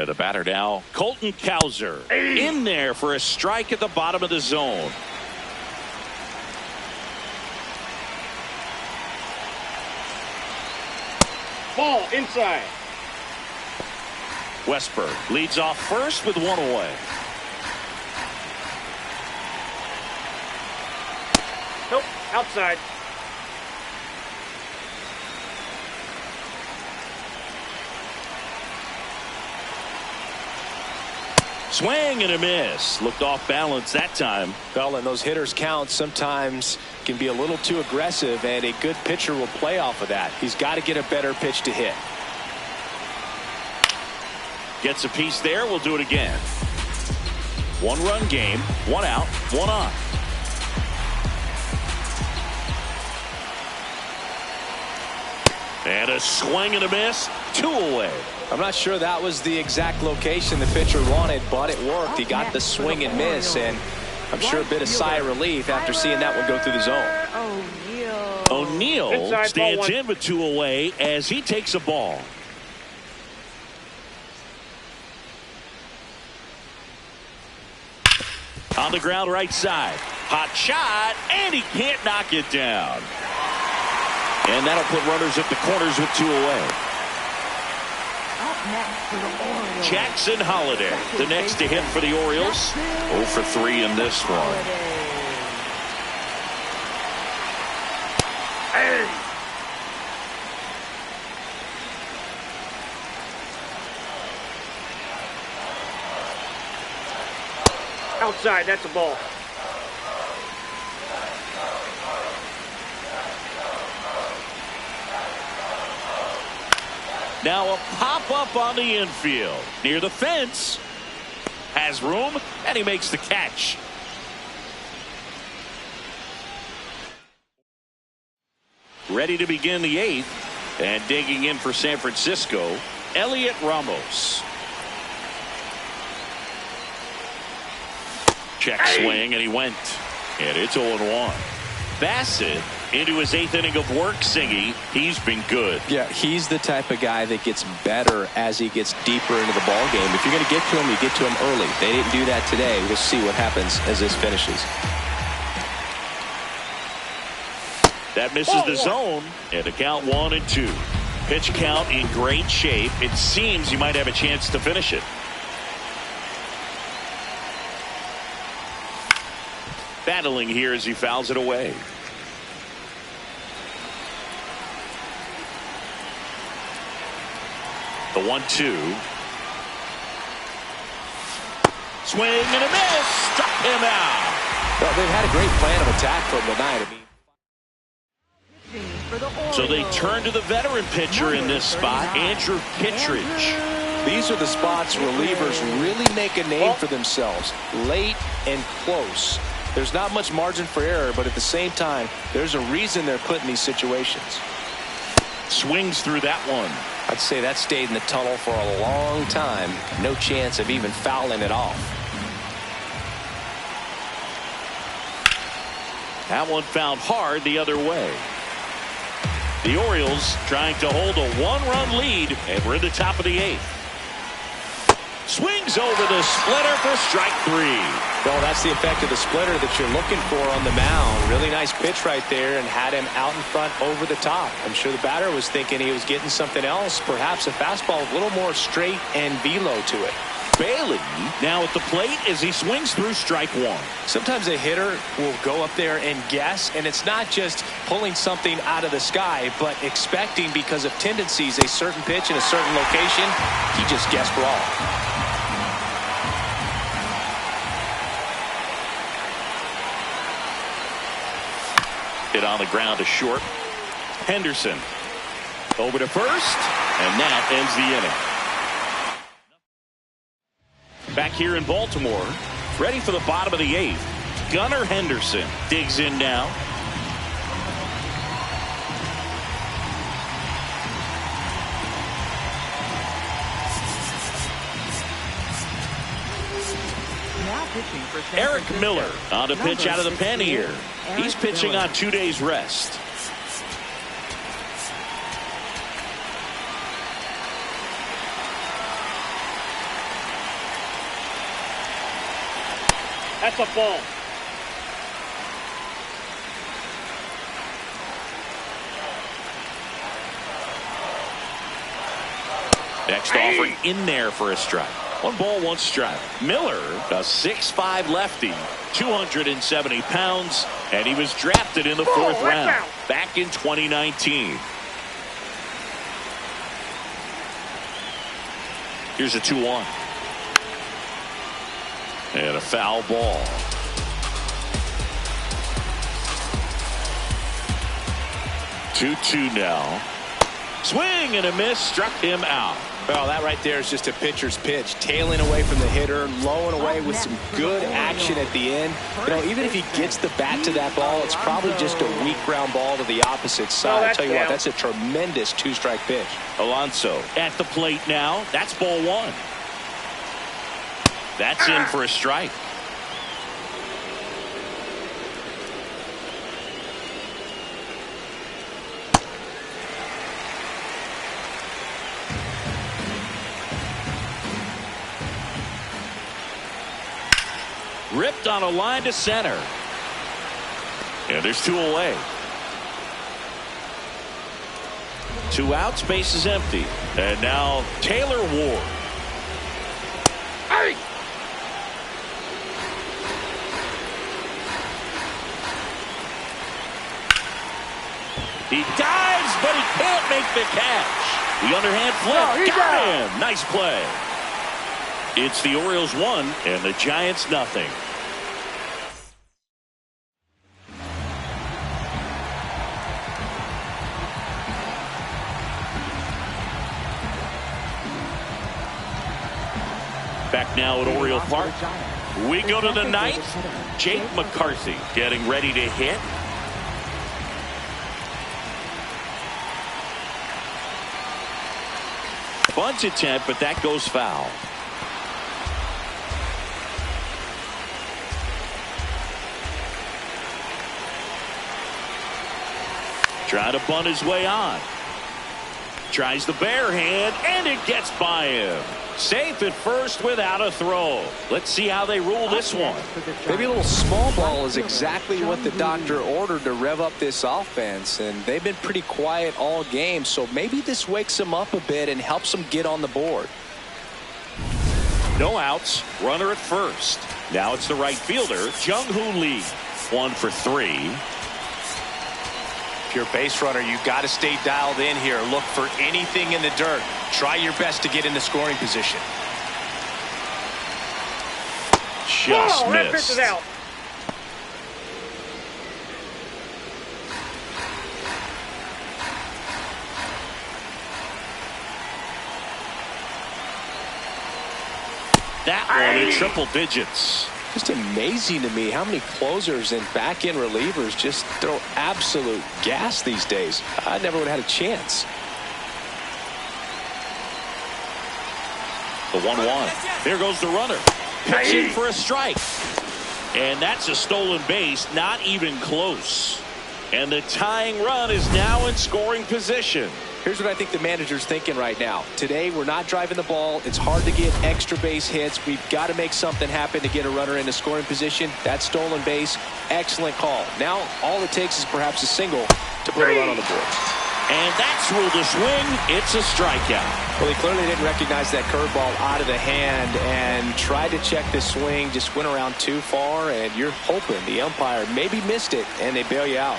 The batter now, Colton Cowser, in there for a strike at the bottom of the zone. Ball inside. Westberg leads off first with one away. Nope, outside. Swing and a miss. Looked off balance that time. Well, and those hitters count sometimes can be a little too aggressive, and a good pitcher will play off of that. He's got to get a better pitch to hit. Gets a piece there. We'll do it again. 1-run game, 1 out, 1 on. And a swing and a miss, 2 away. I'm not sure that was the exact location the pitcher wanted, but it worked. He got the swing and miss, and I'm sure a bit of sigh of relief after seeing that one go through the zone. O'Neal stands in with 2 away as he takes a ball. On the ground right side. Hot shot, and he can't knock it down. And that'll put runners at the corners with 2 away. Jackson Holiday, the next to hit for the Orioles. 0 for 3 in this one. Outside, that's a ball. Now a pop-up on the infield. Near the fence. Has room, and he makes the catch. Ready to begin the 8th. And digging in for San Francisco, Elliot Ramos. Check swing, and he went. And it's 0-1. Bassett into his 8th inning of work, Singy. He's been good. Yeah, he's the type of guy that gets better as he gets deeper into the ball game. If you're going to get to him, you get to him early. They didn't do that today. We'll see what happens as this finishes. That misses the zone, and the count 1-2. Pitch count in great shape. It seems you might have a chance to finish it. Battling here as he fouls it away. The 1-2. Swing and a miss. Struck him out. Well, they've had a great plan of attack from tonight. So they turn to the veteran pitcher in this spot, Andrew Kittredge. These are the spots relievers really make a name for themselves. Late and close. There's not much margin for error, but at the same time, there's a reason they're put in these situations. Swings through that one. I'd say that stayed in the tunnel for a long time. No chance of even fouling it off. That one found hard the other way. The Orioles trying to hold a 1-run lead, and we're in the top of the 8th. Swings over the splitter for strike 3. Well, that's the effect of the splitter that you're looking for on the mound. Really nice pitch right there, and had him out in front over the top. I'm sure the batter was thinking he was getting something else, perhaps a fastball a little more straight and velo to it. Bailey now at the plate as he swings through strike 1. Sometimes a hitter will go up there and guess, and it's not just pulling something out of the sky, but expecting, because of tendencies, a certain pitch in a certain location. He just guessed wrong. Hit on the ground to short. Henderson over to first, and that ends the inning. Back here in Baltimore, ready for the bottom of the 8th. Gunnar Henderson digs in now. Eric Miller on to pitch out of the pen here. He's pitching on 2 days rest. That's a ball. Next offering in there for a strike. 1 ball, 1 strike. Miller, a 6'5" lefty, 270 pounds, and he was drafted in the 4th round back in 2019. Here's a 2-1. And a foul ball. Two now. Swing and a miss, struck him out. Well, that right there is just a pitcher's pitch. Tailing away from the hitter, lowing away with some good action at the end. You know, even if he gets the bat to that ball, it's probably just a weak ground ball to the opposite side. I'll tell you what, that's a tremendous 2-strike pitch. Alonso at the plate now. That's ball 1. That's in for a strike. Ripped on a line to center. And there's 2 away. 2 outs, base is empty. And now Taylor Ward. Hey! He dives, but he can't make the catch. The underhand flip. Got him. Nice play. It's the Orioles 1 and the Giants nothing. Back now at Oriole Park. We go to the 9th. Jake McCarthy getting ready to hit. Bunt attempt, but that goes foul. Trying to bunt his way on. Tries the bare hand, and it gets by him. Safe at first without a throw. Let's see how they rule this one. Maybe a little small ball is exactly what the doctor ordered to rev up this offense, and they've been pretty quiet all game, so maybe this wakes them up a bit and helps them get on the board. No outs, runner at first. Now it's the right fielder, Jung-Hoo Lee. 1 for 3. If you're a base runner, you've got to stay dialed in here. Look for anything in the dirt. Try your best to get in the scoring position. Just missed. That pitch is out. That one in triple digits. Just amazing to me how many closers and back-end relievers just throw absolute gas these days. I never would have had a chance. The 1-1. There goes the runner. Pitching for a strike. And that's a stolen base, not even close. And the tying run is now in scoring position. Here's what I think the manager's thinking right now. Today, we're not driving the ball. It's hard to get extra base hits. We've got to make something happen to get a runner into scoring position. That stolen base, excellent call. Now, all it takes is perhaps a single to put a run on the board. And that's ruled a swing. It's a strikeout. Well, he clearly didn't recognize that curveball out of the hand and tried to check the swing. Just went around too far, and you're hoping the umpire maybe missed it, and they bail you out.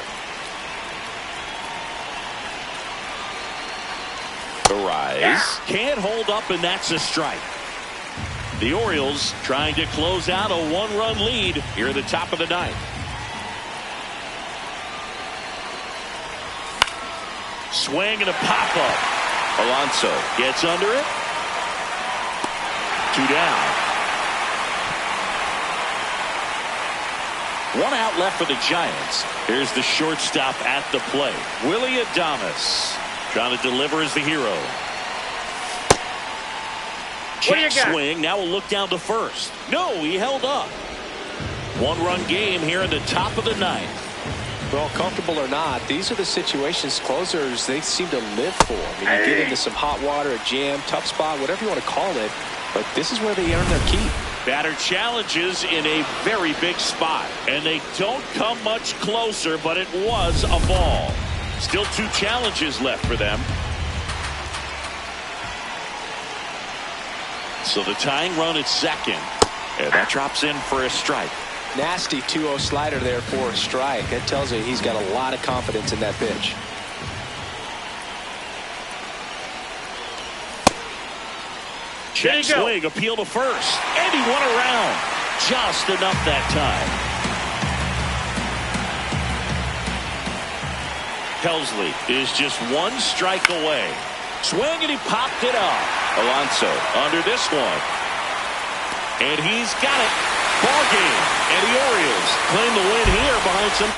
The rise. Can't hold up, and that's a strike. The Orioles trying to close out a 1-run lead here at the top of the 9th. Swing and a pop-up. Alonso gets under it. 2 down. 1 out left for the Giants. Here's the shortstop at the plate. Willie Adames. Trying to deliver as the hero. Check swing. Now we'll look down to first. No, he held up. 1-run game here in the top of the 9th. Well, comfortable or not, these are the situations closers they seem to live for. I mean, you get into some hot water, a jam, tough spot, whatever you want to call it, but this is where they earn their keep. Batter challenges in a very big spot, and they don't come much closer, but it was a ball. Still 2 challenges left for them. So the tying run at second, and that drops in for a strike. Nasty 2-0 slider there for a strike. That tells you he's got a lot of confidence in that pitch. Check swing, appeal to first, and he won around. Just enough that time. Helsley is just 1 strike away. Swing, and he popped it up. Alonso under this one. And he's got it. Ball game. And the Orioles claim the win here behind some